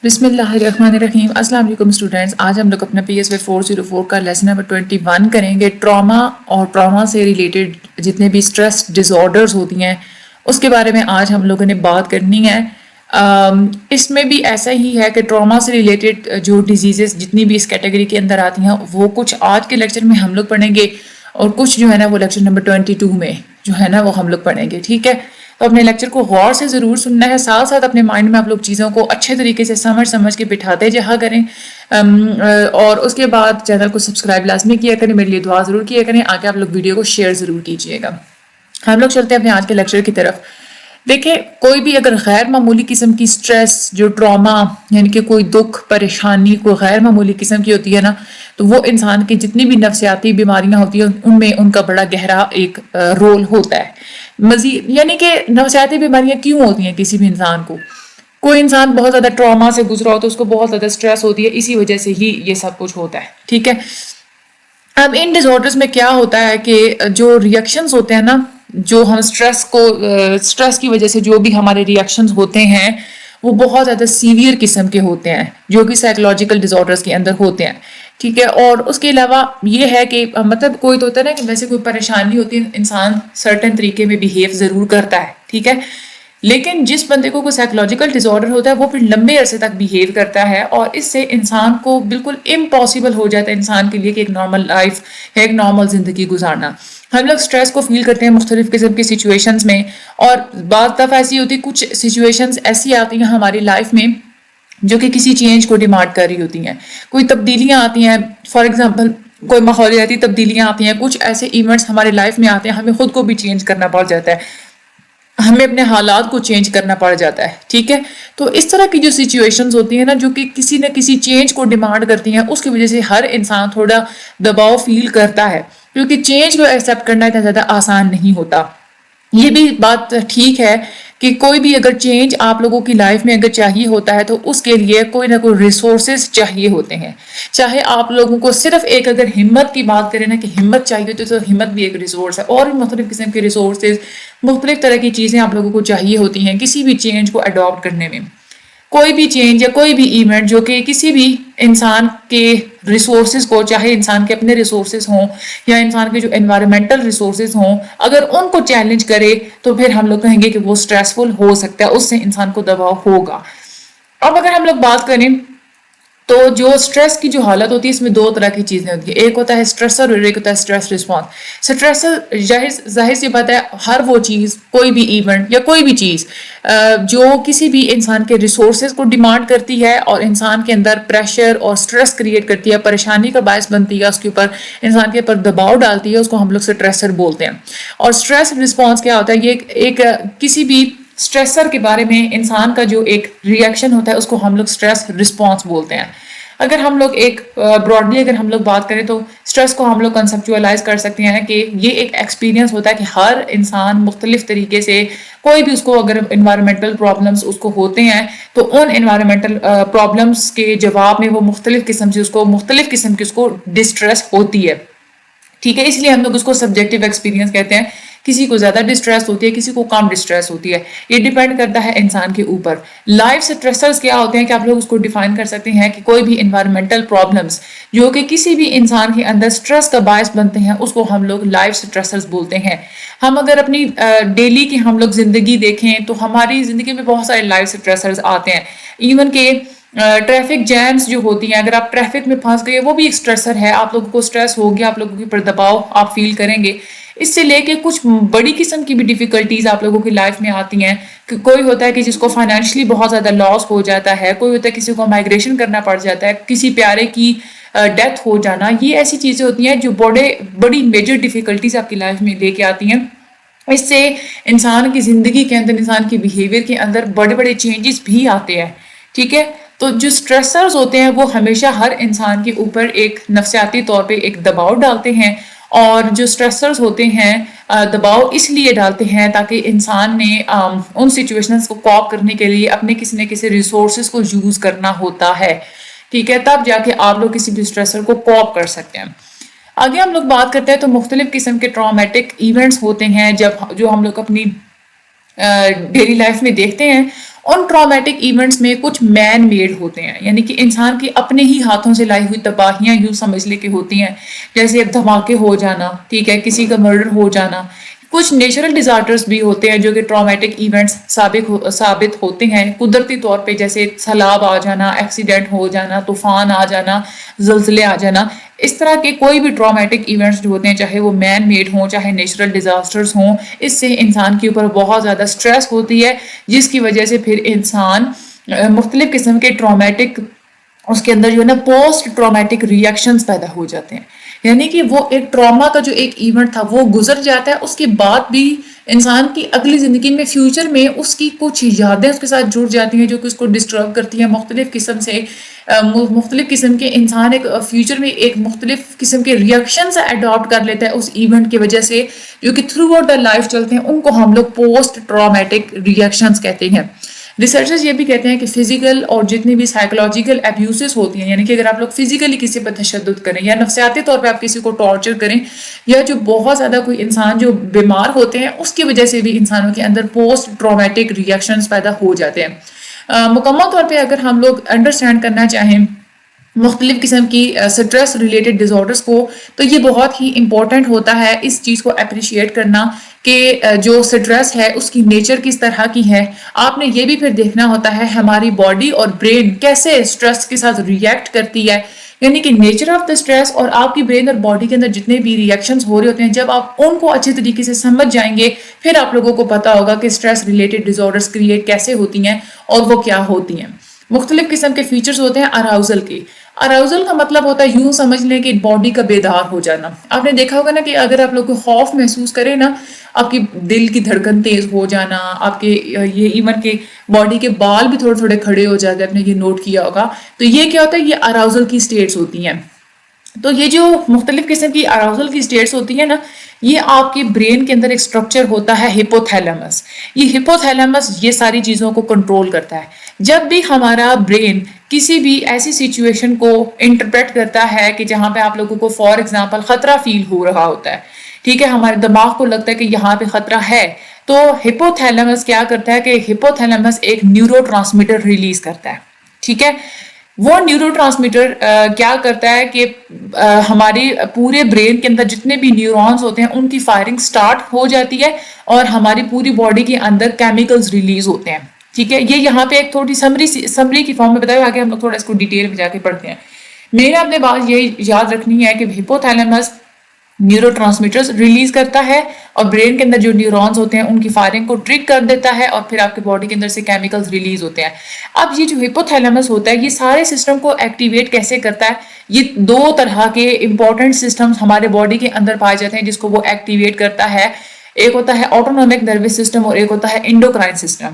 بسم اللہ الرحمن الرحیم۔ السلام علیکم اسٹوڈینٹس، آج ہم لوگ اپنا PSY 404 کا لیسن نمبر 21 کریں گے۔ ٹراما اور ٹراما سے ریلیٹڈ جتنے بھی اسٹریس ڈس آرڈرز ہوتی ہیں اس کے بارے میں آج ہم لوگوں نے بات کرنی ہے۔ اس میں بھی ایسا ہی ہے کہ ٹراما سے ریلیٹڈ جو ڈیزیزز جتنی بھی اس کیٹیگری کے اندر آتی ہیں وہ کچھ آج کے لیکچر میں ہم لوگ پڑھیں گے اور کچھ جو ہے نا وہ لیکچر نمبر 22 میں جو ہے نا وہ ہم لوگ پڑھیں گے، ٹھیک ہے؟ تو اپنے لیکچر کو غور سے ضرور سننا ہے، ساتھ ساتھ اپنے مائنڈ میں آپ لوگ چیزوں کو اچھے طریقے سے سمجھ کے بٹھاتے جہاں کریں، اور اس کے بعد چینل کو سبسکرائب لازمی کیا کریں، میرے لیے دعا ضرور کیا کریں، آگے آپ لوگ ویڈیو کو شیئر ضرور کیجیے گا۔ ہم لوگ چلتے ہیں اپنے آج کے لیکچر کی طرف۔ دیکھیں، کوئی بھی اگر غیر معمولی قسم کی سٹریس، جو ٹراما یعنی کہ کوئی دکھ پریشانی کوئی غیر معمولی قسم کی ہوتی ہے نا، تو وہ انسان کی جتنی بھی نفسیاتی بیماریاں ہوتی ہیں ان میں ان کا بڑا گہرا ایک رول ہوتا ہے۔ مزید یعنی کہ نفسیاتی بیماریاں کیوں ہوتی ہیں کسی بھی انسان کو؟ کوئی انسان بہت زیادہ ٹراما سے گزرا ہو تو اس کو بہت زیادہ سٹریس ہوتی ہے، اسی وجہ سے ہی یہ سب کچھ ہوتا ہے، ٹھیک ہے؟ اب ان ڈس آرڈرز میں کیا ہوتا ہے کہ جو ریئیکشنز ہوتے ہیں نا، جو ہم سٹریس کی وجہ سے جو بھی ہمارے ریئیکشنز ہوتے ہیں وہ بہت زیادہ سیویئر قسم کے ہوتے ہیں، جو کہ سائیکولوجیکل ڈس آرڈرز کے اندر ہوتے ہیں، ٹھیک ہے؟ اور اس کے علاوہ یہ ہے کہ مطلب کوئی تو ہوتا ہے نا کہ ویسے کوئی پریشانی ہوتی ہے انسان سرٹن طریقے میں بیہیو ضرور کرتا ہے، ٹھیک ہے؟ لیکن جس بندے کو کوئی سائیکولوجیکل ڈس آرڈر ہوتا ہے وہ پھر لمبے عرصے تک بیہیو کرتا ہے، اور اس سے انسان کو بالکل امپاسبل ہو جاتا ہے انسان کے لیے کہ ایک نارمل لائف یا ایک نارمل زندگی گزارنا۔ ہم لوگ سٹریس کو فیل کرتے ہیں مختلف قسم کی سچویشنز میں، اور بعض دفعہ ایسی ہوتی ہے، کچھ سچویشنز ایسی آتی ہیں ہماری لائف میں جو کہ کسی چینج کو ڈیمانڈ کر رہی ہوتی ہیں، کوئی تبدیلیاں آتی ہیں، فار ایگزامپل کوئی ماحولیاتی تبدیلیاں آتی ہیں، کچھ ایسے ایونٹس ہمارے لائف میں آتے ہیں، ہمیں خود کو بھی چینج کرنا پڑ جاتا ہے، ہمیں اپنے حالات کو چینج کرنا پڑ جاتا ہے، ٹھیک ہے؟ تو اس طرح کی جو سچویشنز ہوتی ہیں نا جو کہ کسی نہ کسی چینج کو ڈیمانڈ کرتی ہیں، اس کی وجہ سے ہر انسان تھوڑا دباؤ فیل کرتا ہے، کیونکہ چینج کو ایکسیپٹ کرنا اتنا زیادہ آسان نہیں ہوتا۔ یہ بھی بات ٹھیک ہے کہ کوئی بھی اگر چینج آپ لوگوں کی لائف میں اگر چاہیے ہوتا ہے تو اس کے لیے کوئی نہ کوئی ریسورسز چاہیے ہوتے ہیں، چاہے آپ لوگوں کو صرف ایک اگر ہمت کی بات کریں نا کہ ہمت چاہیے ہوتی ہے تو ہمت بھی ایک ریسورس ہے، اور بھی مختلف قسم کے ریسورسز، مختلف طرح کی چیزیں آپ لوگوں کو چاہیے ہوتی ہیں کسی بھی چینج کو اڈاپٹ کرنے میں۔ کوئی بھی چینج یا کوئی بھی ایونٹ جو کہ کسی بھی انسان کے ریسورسز کو، چاہے انسان کے اپنے ریسورسز ہوں یا انسان کے جو انوائرمنٹل ریسورسز ہوں، اگر ان کو چیلنج کرے تو پھر ہم لوگ کہیں گے کہ وہ سٹریسفل ہو سکتا ہے، اس سے انسان کو دباؤ ہوگا۔ اب اگر ہم لوگ بات کریں تو جو سٹریس کی جو حالت ہوتی ہے اس میں دو طرح کی چیزیں ہوتی ہیں، ایک ہوتا ہے سٹریسر اور ایک ہوتا ہے سٹریس رسپانس۔ سٹریسر ظاہر سی بات ہے ہر وہ چیز، کوئی بھی ایونٹ یا کوئی بھی چیز جو کسی بھی انسان کے ریسورسز کو ڈیمانڈ کرتی ہے اور انسان کے اندر پریشر اور سٹریس کریٹ کرتی ہے، پریشانی کا باعث بنتی ہے، اس کے اوپر انسان کے اوپر دباؤ ڈالتی ہے، اس کو ہم لوگ سٹریسر بولتے ہیں۔ اور سٹریس رسپانس کیا ہوتا ہے؟ یہ ایک کسی بھی سٹریسر کے بارے میں انسان کا جو ایک ریئیکشن ہوتا ہے اس کو ہم لوگ سٹریس رسپانس بولتے ہیں۔ اگر ہم لوگ ایک براڈلی اگر ہم لوگ بات کریں تو سٹریس کو ہم لوگ کنسپچوائلائز کر سکتے ہیں کہ یہ ایک ایکسپیرینس ہوتا ہے کہ ہر انسان مختلف طریقے سے، کوئی بھی اس کو اگر انوائرمنٹل پرابلمس اس کو ہوتے ہیں تو ان انوائرمنٹل پرابلمس کے جواب میں وہ مختلف قسم کی اس کو ڈسٹریس ہوتی ہے، ٹھیک ہے؟ اس لیے ہم لوگ اس کو سبجیکٹیو ایکسپیرینس کہتے ہیں، کسی کو زیادہ ڈسٹریس ہوتی ہے، کسی کو کم ڈسٹریس ہوتی ہے، یہ ڈیپینڈ کرتا ہے انسان کے اوپر۔ لائف سٹریسرز کیا ہوتے ہیں کہ آپ لوگ اس کو ڈیفائن کر سکتے ہیں کہ کوئی بھی انوائرمنٹل پرابلمس جو کہ کسی بھی انسان کے اندر سٹریس کا باعث بنتے ہیں اس کو ہم لوگ لائف سٹریسرز بولتے ہیں۔ ہم اگر اپنی ڈیلی کی ہم لوگ زندگی دیکھیں تو ہماری زندگی میں بہت سارے لائف سٹریسرز آتے ہیں، ایون کہ ٹریفک جیمز جو ہوتی ہیں، اگر آپ ٹریفک میں پھنس گئے وہ بھی ایک سٹریسر ہے، آپ لوگوں کو سٹریس ہوگی، آپ لوگوں کے اوپر دباؤ آپ فیل کریں گے۔ اس سے لے کے کچھ بڑی قسم کی بھی ڈیفیکلٹیز آپ لوگوں کی لائف میں آتی ہیں، کہ کوئی ہوتا ہے کہ جس کو فائنینشلی بہت زیادہ لاس ہو جاتا ہے، کوئی ہوتا ہے کسی کو مائگریشن کرنا پڑ جاتا ہے، کسی پیارے کی ڈیتھ ہو جانا، یہ ایسی چیزیں ہوتی ہیں جو بڑی میجر ڈیفیکلٹیز آپ کی لائف میں لے کے آتی ہیں۔ اس سے انسان کی زندگی کے اندر، انسان کی بیہیویئر کے اندر بڑے چینجز بھی آتے ہیں، ٹھیک ہے؟ تو جو سٹریسرز ہوتے ہیں وہ ہمیشہ ہر انسان کے اوپر ایک نفسیاتی طور پہ ایک دباؤ ڈالتے ہیں، اور جو سٹریسرز ہوتے ہیں دباؤ اس لیے ڈالتے ہیں تاکہ انسان نے ان سچویشنز کو کوپ کرنے کے لیے اپنے کسی نہ کسی ریسورسز کو یوز کرنا ہوتا ہے، ٹھیک ہے؟ تب جا کے آپ لوگ کسی بھی سٹریسر کو کوپ کر سکتے ہیں۔ آگے ہم لوگ بات کرتے ہیں تو مختلف قسم کے ٹرامیٹک ایونٹس ہوتے ہیں جو ہم لوگ اپنی ڈیلی لائف میں دیکھتے ہیں، ان ٹرامیٹک ایونٹس میں کچھ مین میڈ ہوتے ہیں، یعنی کہ انسان کی اپنے ہی ہاتھوں سے لائی ہوئی تباہیاں یوں سمجھ لے کے ہوتی ہیں، جیسے ایک دھماکے ہو جانا، ٹھیک ہے، کسی کا مرڈر ہو جانا. کچھ نیچرل ڈیزاسٹرز بھی ہوتے ہیں جو کہ ٹرامیٹک ایونٹس ثابت ہوتے ہیں قدرتی طور پہ، جیسے سیلاب آ جانا، ایکسیڈنٹ ہو جانا، طوفان آ جانا، زلزلے آ جانا. اس طرح کے کوئی بھی ٹرامیٹک ایونٹس جو ہوتے ہیں، چاہے وہ مین میڈ ہوں چاہے نیچرل ڈیزاسٹرز ہوں، اس سے انسان کے اوپر بہت زیادہ سٹریس ہوتی ہے، جس کی وجہ سے پھر انسان مختلف قسم کے ٹرامیٹک، اس کے اندر جو ہے نا پوسٹ ٹرامیٹک ری ایکشنز پیدا ہو جاتے ہیں. یعنی کہ وہ ایک ٹراما کا جو ایک ایونٹ تھا وہ گزر جاتا ہے، اس کے بعد بھی انسان کی اگلی زندگی میں فیوچر میں اس کی کچھ یادیں اس کے ساتھ جڑ جاتی ہیں جو کہ اس کو ڈسٹرب کرتی ہیں مختلف قسم سے. مختلف قسم کے انسان ایک فیوچر میں ایک مختلف قسم کے ریئیکشنز اڈاپٹ کر لیتا ہے اس ایونٹ کی وجہ سے، جو کہ تھرو آؤٹ دا لائف چلتے ہیں. ان کو ہم لوگ پوسٹ ٹرامیٹک ریئیکشنز کہتے ہیں. ریسرچرز یہ بھی کہتے ہیں کہ فزیکل اور جتنی بھی سائیکولوجیکل ابیوسز ہوتی ہیں، یعنی کہ اگر آپ لوگ فزیکلی کسی پر تشدد کریں یا نفسیاتی طور پہ آپ کسی کو ٹارچر کریں، یا جو بہت زیادہ کوئی انسان جو بیمار ہوتے ہیں اس کی وجہ سے بھی انسانوں کے اندر پوسٹ ٹرامیٹک ریئیکشنز پیدا ہو جاتے ہیں. مکمل طور پہ اگر ہم لوگ انڈرسٹینڈ کرنا چاہیں مختلف قسم کی سٹریس ریلیٹڈ ڈیز آرڈرس کو، تو یہ بہت ہی امپورٹنٹ ہوتا ہے اس چیز کو اپریشیٹ کرنا کہ جو سٹریس ہے اس کی نیچر کس طرح کی ہے. آپ نے یہ بھی پھر دیکھنا ہوتا ہے ہماری باڈی اور برین کیسے سٹریس کے ساتھ ریئیکٹ کرتی ہے، یعنی کہ نیچر آف دا سٹریس اور آپ کی برین اور باڈی کے اندر جتنے بھی ریئیکشنز ہو رہے ہوتے ہیں، جب آپ ان کو اچھے طریقے سے سمجھ جائیں گے پھر آپ لوگوں کو پتا ہوگا کہ stress related disorders create کیسے ہوتی ہیں اور وہ کیا ہوتی ہیں. مختلف قسم کے فیچرز ہوتے ہیں اراؤزل کے. اراؤزل کا مطلب ہوتا ہے یوں سمجھ لیں کہ باڈی کا بیدار ہو جانا. آپ نے دیکھا ہوگا نا کہ اگر آپ لوگ کو خوف محسوس کریں نا، آپ کی دل کی دھڑکن تیز ہو جانا، آپ کے یہ ایون کے باڈی کے بال بھی تھوڑے تھوڑے کھڑے ہو جاتے ہیں، آپ نے یہ نوٹ کیا ہوگا. تو یہ کیا ہوتا ہے؟ یہ اراؤزل کی سٹیٹس ہوتی ہیں. تو یہ جو مختلف قسم کی اراؤزل کی سٹیٹس ہوتی ہیں نا، یہ آپ کے برین کے اندر ایک سٹرکچر ہوتا ہے ہپوتھیلمس. یہ ہپوتھیلمس یہ ساری چیزوں کو کنٹرول کرتا ہے. جب بھی ہمارا برین کسی بھی ایسی سچویشن کو انٹرپریٹ کرتا ہے کہ جہاں پہ آپ لوگوں کو فار ایگزامپل خطرہ فیل ہو رہا ہوتا ہے، ٹھیک ہے، ہمارے دماغ کو لگتا ہے کہ یہاں پہ خطرہ ہے، تو ہپوتھیلمس کیا کرتا ہے کہ ہپوتھیلمس ایک نیورو ٹرانسمیٹر ریلیز کرتا ہے. ٹھیک ہے، وہ نیورو ٹرانسمیٹر کیا کرتا ہے کہ ہماری پورے برین کے اندر جتنے بھی نیورونز ہوتے ہیں ان کی فائرنگ سٹارٹ ہو جاتی ہے اور ہماری پوری باڈی کے اندر کیمیکلز ریلیز ہوتے ہیں. ٹھیک ہے، یہ یہاں پہ ایک تھوڑی سمری کی فارم میں بتایا، آگے ہم لوگ تھوڑا اس کو ڈیٹیل میں جا کے پڑھتے ہیں. میرا اپنے بات یہ یاد رکھنی ہے کہ ہپوتھیلمس نیورو ٹرانسمیٹرز ریلیز کرتا ہے اور برین کے اندر جو نیورونز ہوتے ہیں ان کی فائرنگ کو ٹرک کر دیتا ہے اور پھر آپ کے باڈی کے اندر سے کیمیکلز ریلیز ہوتے ہیں. اب یہ جو ہپوتھیلمس ہوتا ہے یہ سارے سسٹم کو ایکٹیویٹ کیسے کرتا ہے؟ یہ دو طرح کے امپورٹنٹ سسٹمز ہمارے باڈی کے اندر پائے جاتے ہیں جس کو وہ ایکٹیویٹ کرتا ہے. ایک ہوتا ہے آٹونومک نروس سسٹم اور ایک ہوتا ہے انڈوکرائن سسٹم.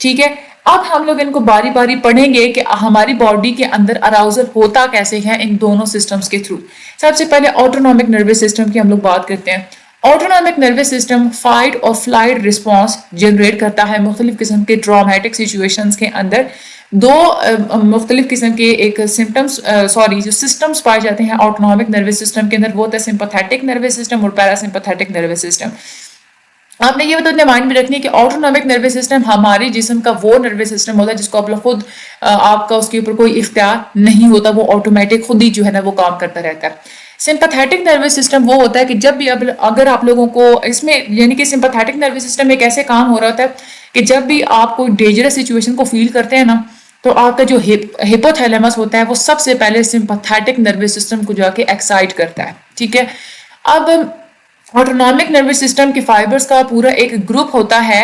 ٹھیک ہے، اب ہم لوگ ان کو باری باری پڑھیں گے کہ ہماری باڈی کے اندر اراؤزل ہوتا کیسے ہے ان دونوں سسٹمز کے تھرو. سب سے پہلے آٹونومک نروس سسٹم کی ہم لوگ بات کرتے ہیں. آٹونومک نروس سسٹم فائٹ اور فلائٹ رسپانس جنریٹ کرتا ہے مختلف قسم کے ٹرامیٹک سچویشنز کے اندر. دو مختلف قسم کے ایک جو سسٹمز پائے جاتے ہیں آٹونومک نروس سسٹم کے اندر، وہ ہوتا ہے سمپیتھیٹک نروس سسٹم اور پیراسمپیتھیٹک نروس سسٹم. آپ نے یہ بات اپنے مائنڈ میں رکھنی ہے کہ آٹونومک نروس سسٹم ہمارے جسم کا وہ نروس سسٹم ہوتا ہے جس کو آپ خود آپ کا اس کے اوپر کوئی اختیار نہیں ہوتا، وہ آٹومیٹک خود ہی جو ہے نا وہ کام کرتا رہتا ہے. سمپیتھیٹک نروس سسٹم وہ ہوتا ہے کہ جب بھی اگر آپ لوگوں کو اس میں، یعنی کہ سمپیتھیٹک نروس سسٹم ایک ایسے کام ہو رہا ہوتا ہے کہ جب بھی آپ کوئی ڈینجرس سچویشن کو فیل کرتے ہیں نا، تو آپ کا جو ہپوتھیلمس ہوتا ہے وہ سب سے پہلے سمپیتھیٹک نروس سسٹم کو جا کے ایکسائٹ کرتا ہے. ٹھیک ہے، اب آٹونومک نروس سسٹم کے فائبرز کا پورا ایک گروپ ہوتا ہے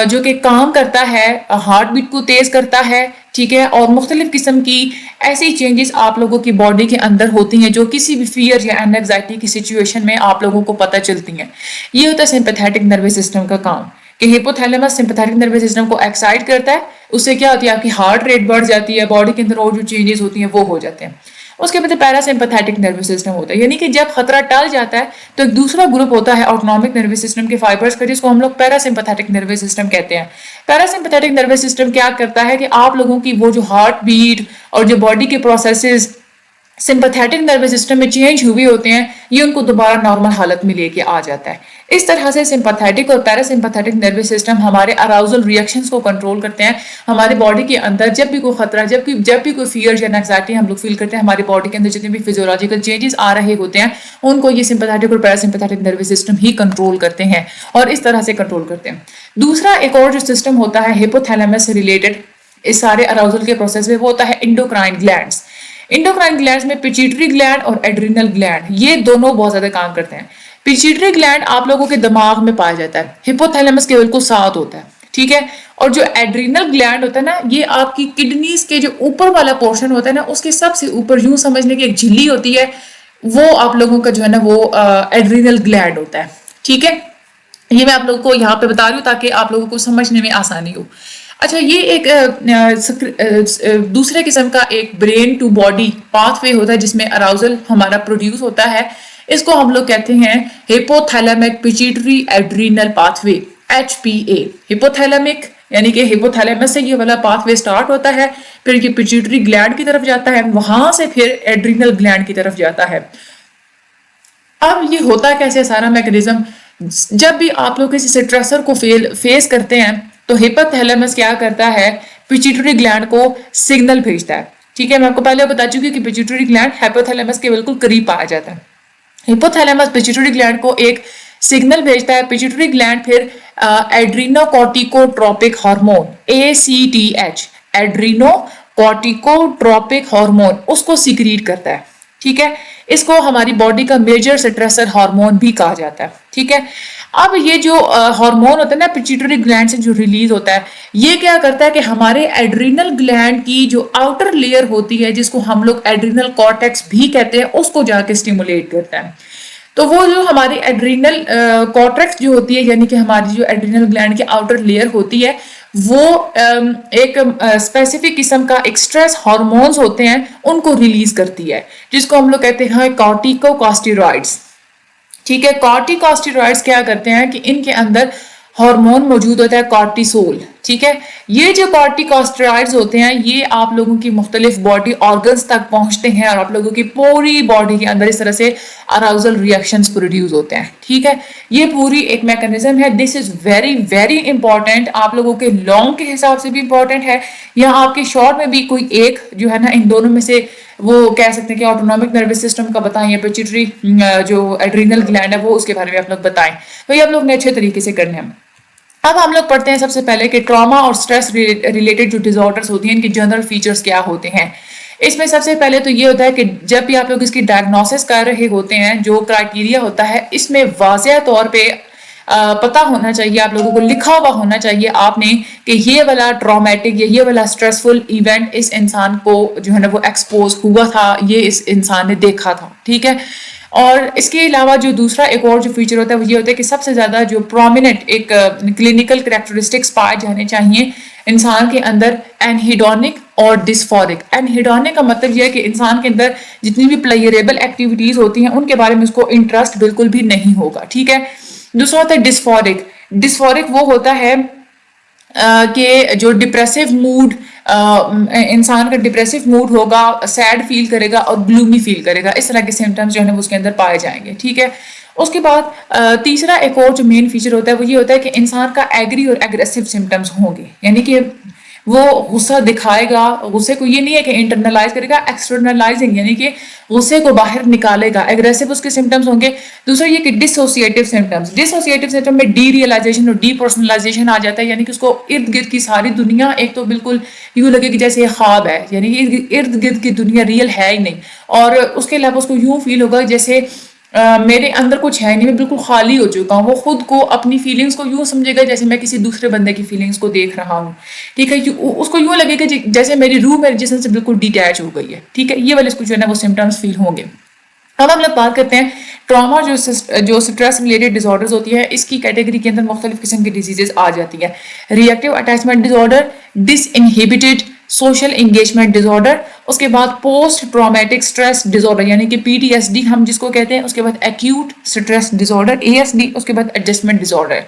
جو کہ کام کرتا ہے، ہارٹ بیٹ کو تیز کرتا ہے. ٹھیک ہے، اور مختلف قسم کی ایسی چینجز آپ لوگوں کی باڈی کے اندر ہوتی ہیں جو کسی بھی فیئر یا اینگزائٹی کی سچویشن میں آپ لوگوں کو پتہ چلتی ہیں. یہ ہوتا ہے سمپیتھیٹک نروس سسٹم کا کام کہ ہپوتھیلمس سمپیتھیٹک نروس سسٹم کو ایکسائٹ کرتا ہے. اس سے کیا ہوتی ہے؟ آپ کی ہارٹ ریٹ بڑھ جاتی ہے، باڈی کے اندر اور جو چینجز ہوتی ہیں وہ ہو جاتے ہیں. اس کے بعد پیراسمپیتھیٹک نروس سسٹم ہوتا ہے، یعنی کہ جب خطرہ ٹل جاتا ہے تو ایک دوسرا گروپ ہوتا ہے آٹونومک نروس سسٹم کے فائبرز کا جس کو ہم لوگ پیراسمپیتھیٹک نروس سسٹم کہتے ہیں. پیراسمپیتھیٹک نروس سسٹم کیا کرتا ہے کہ آپ لوگوں کی وہ جو ہارٹ بیٹ اور جو باڈی کے پروسیسز سمپیتھیٹک نروس سسٹم میں چینج ہوئے ہوتے ہیں، یہ ان کو دوبارہ نارمل حالت میں لے کے آ جاتا ہے. اس طرح سے سمپیتھیٹک اور پیراسمپیتھیٹک نروس سسٹم ہمارے اراؤزل ریئیکشنز کو کنٹرول کرتے ہیں. ہمارے باڈی کے اندر جب بھی کوئی خطرہ، جب بھی کوئی فیئر یا انگزائٹی ہم لوگ فیل کرتے ہیں، ہماری باڈی کے اندر جتنے بھی فزیولوجیکل چینجز آ رہے ہوتے ہیں ان کو یہ سمپیتھیٹک اور پیراسمپیتھیٹک نروس سسٹم ہی کنٹرول کرتے ہیں اور اس طرح سے کنٹرول کرتے ہیں. دوسرا ایک اور جو سسٹم ہوتا ہے ہپوتھیلیمس سے ریلیٹڈ اس سارے اراؤزل کے پروسیس میں، وہ ہوتا ہے انڈوکرائن گلینڈز. انڈوکرائن گلینڈز میں پیچیٹری گلینڈ اور ایڈرینل گلینڈ، یہ دونوں بہت زیادہ کام کرتے ہیں. پیچیٹری گلینڈ آپ لوگوں کے دماغ میں پایا جاتا ہے، ہپوتھیلیمس کے بالکل ساتھ ہوتا ہے، ٹھیک ہے. اور جو ایڈرینل گلینڈ ہوتا ہے نا، یہ آپ کی کڈنیز کے جو اوپر والا پورشن ہوتا ہے نا، اس کے سب سے اوپر یوں سمجھنے کی ایک جھلی ہوتی ہے، وہ آپ لوگوں کا جو ہے نا وہ ایڈرینل گلینڈ ہوتا ہے، ٹھیک ہے. یہ میں آپ لوگوں کو یہاں پہ بتا رہی ہوں تاکہ آپ لوگوں کو سمجھنے میں آسانی ہو. اچھا، یہ ایک دوسرے قسم کا ایک brain to body pathway ہوتا ہے جس میں اراؤزل ہمارا پروڈیوس ہوتا ہے. اس کو ہم لوگ کہتے ہیں ہپوتھیلیمک پیچیٹری ایڈرینل پاتھ وے، HPA. ہپوتھیلیمک یعنی کہ ہپوتھیلیمس سے یہ والا پاتھ وے سٹارٹ ہوتا ہے، پھر یہ پیچیٹری گلینڈ کی طرف جاتا ہے، وہاں سے پھر ایڈرینل گلینڈ کی طرف جاتا ہے. اب یہ ہوتا کیسے سارا میکانزم؟ جب بھی آپ لوگ کسی سٹریسر کو فیس کرتے ہیں تو ہپوتھیلیمس کیا کرتا ہے، پیچیٹری گلینڈ کو سگنل بھیجتا ہے، ٹھیک ہے. میں آپ کو پہلے بتا چکی کہ پیچیٹری گلینڈ ہپوتھیلیمس کے بالکل قریب پایا جاتا ہے. ہپوتھیلیمس پیچیٹری گلینڈ کو ایک سگنل بھیجتا ہے. پیچیٹری گلینڈ پھر ایڈرینو کورٹیکوٹروپک ہارمون ACTH، ایڈرینو کورٹیکوٹروپک ہارمون، اس کو سیکریٹ کرتا ہے، ٹھیک ہے. اس کو ہماری باڈی کا میجر سٹریسر ہارمون بھی کہا جاتا ہے، ٹھیک ہے. اب یہ جو ہارمون ہوتا ہے نا پیچیٹری گلینڈ سے جو ریلیز ہوتا ہے، یہ کیا کرتا ہے کہ ہمارے ایڈرینل گلینڈ کی جو آؤٹر لیئر ہوتی ہے جس کو ہم لوگ ایڈرینل کارٹیکس بھی کہتے ہیں، اس کو جا کے اسٹیمولیٹ کرتا ہے. تو وہ جو ہماری ایڈرینل کارٹیکس جو ہوتی ہے، یعنی کہ ہماری جو ایڈرینل گلینڈ کی آؤٹر لیئر ہوتی ہے، وہ ایک اسپیسیفک قسم کا ایک سٹریس ہارمونز ہوتے ہیں، ان کو ریلیز کرتی ہے، جس کو ہم لوگ کہتے ہیں کارٹیکوسٹیرائڈز، ٹھیک ہے. کارٹیکوسٹیرائڈز کیا کرتے ہیں کہ ان کے اندر ہارمون موجود ہوتا ہے کارٹیسول، ٹھیک ہے. یہ جو کارٹیکوسٹیرائڈز ہوتے ہیں یہ آپ لوگوں کی مختلف باڈی آرگنز تک پہنچتے ہیں اور آپ لوگوں کی پوری باڈی کے اندر اس طرح سے اراؤزل ریئیکشنز پروڈیوس ہوتے ہیں، ٹھیک ہے. یہ پوری ایک میکانزم ہے. دس از ویری ویری امپورٹنٹ، آپ لوگوں کے لانگ کے حساب سے بھی امپورٹنٹ ہے، یا آپ کے شارٹ میں بھی کوئی ایک جو ہے نا ان دونوں میں سے وہ کہہ سکتے ہیں کہ آٹونومک نروس سسٹم کا بتائیں یا پیچیٹری جو ایڈرینل گلینڈ ہے وہ اس کے بارے میں آپ لوگ بتائیں. تو یہ آپ لوگ نے اچھے طریقے سے کرنے ہیں. اب ہم لوگ پڑھتے ہیں سب سے پہلے کہ ٹراما اور سٹریس ریلیٹڈ جو ڈیز آرڈرز ہوتی ہیں ان کی جنرل فیچرز کیا ہوتے ہیں. اس میں سب سے پہلے تو یہ ہوتا ہے کہ جب بھی آپ لوگ اس کی ڈائگنوسس کر رہے ہوتے ہیں، جو کرائٹیریا ہوتا ہے اس میں واضح طور پہ پتہ ہونا چاہیے، آپ لوگوں کو لکھا ہوا ہونا چاہیے آپ نے کہ یہ والا ٹرامیٹک یا یہ والا سٹریسفل ایونٹ اس انسان کو جو ہے نا وہ ایکسپوز ہوا تھا، یہ اس انسان نے دیکھا تھا، ٹھیک ہے. اور اس کے علاوہ جو دوسرا ایک اور جو فیچر ہوتا ہے وہ یہ ہوتا ہے کہ سب سے زیادہ جو پرومیننٹ ایک کلینکل کریکٹرسٹکس پائے جانے چاہیے انسان کے اندر، انہیڈونک اور ڈسفورک. انہیڈونک کا مطلب یہ ہے کہ انسان کے اندر جتنی بھی پلیئریبل ایکٹیویٹیز ہوتی ہیں ان کے بارے میں اس کو انٹرسٹ بالکل بھی نہیں ہوگا، ٹھیک ہے. دوسرا ہوتا ہے ڈسفورک. ڈسفورک وہ ہوتا ہے کہ جو ڈپریسو موڈ، انسان کا ڈپریسو موڈ ہوگا، سیڈ فیل کرے گا اور گلومی فیل کرے گا، اس طرح کے سمٹمز جو ہے اس کے اندر پائے جائیں گے، ٹھیک ہے. اس کے بعد تیسرا ایک اور جو مین فیچر ہوتا ہے وہ یہ ہوتا ہے کہ انسان کا ایگری اور ایگریسو سمٹمز ہوں گے، یعنی کہ وہ غصہ دکھائے گا، غصے کو یہ نہیں ہے کہ انٹرنلائز کرے گا، ایکسٹرنلائزنگ یعنی کہ غصے کو باہر نکالے گا، ایگریسو اس کے سمٹمز ہوں گے. دوسرا یہ کہ ڈسوسیٹیو سمٹمز، ڈسوسیٹیو سمٹم میں ڈی ریئلائزیشن اور ڈی پرسنلائزیشن آ جاتا ہے، یعنی کہ اس کو ارد گرد کی ساری دنیا ایک تو بالکل یوں لگے کہ جیسے یہ خواب ہے، یعنی کہ ارد گرد کی دنیا ریئل ہے ہی نہیں. اور اس کے علاوہ اس کو یوں فیل ہوگا جیسے میرے اندر کچھ ہے نہیں، میں بالکل خالی ہو چکا ہوں. وہ خود کو اپنی فیلنگز کو یوں سمجھے گا جیسے میں کسی دوسرے بندے کی فیلنگز کو دیکھ رہا ہوں، ٹھیک ہے. اس کو یوں لگے گا جیسے میری روح میرے جسم سے بالکل ڈیٹیچ ہو گئی ہے، ٹھیک ہے. یہ والے اس کو جو ہے نا وہ سمٹمز فیل ہوں گے. اب ہم لوگ بات کرتے ہیں ٹراما جو سٹریس ریلیٹڈ ڈیز آرڈرز ہوتی ہے، اس کی کیٹیگری کے اندر مختلف قسم کی ڈیزیزز آ جاتی ہیں. Reactive attachment disorder, disinhibited social engagement disorder, اس کے بعد post traumatic stress disorder یعنی کہ PTSD ہم جس کو کہتے ہیں، اس کے بعد acute stress disorder ASD، اس کے بعد ایڈجسٹمنٹ ڈیز آرڈر.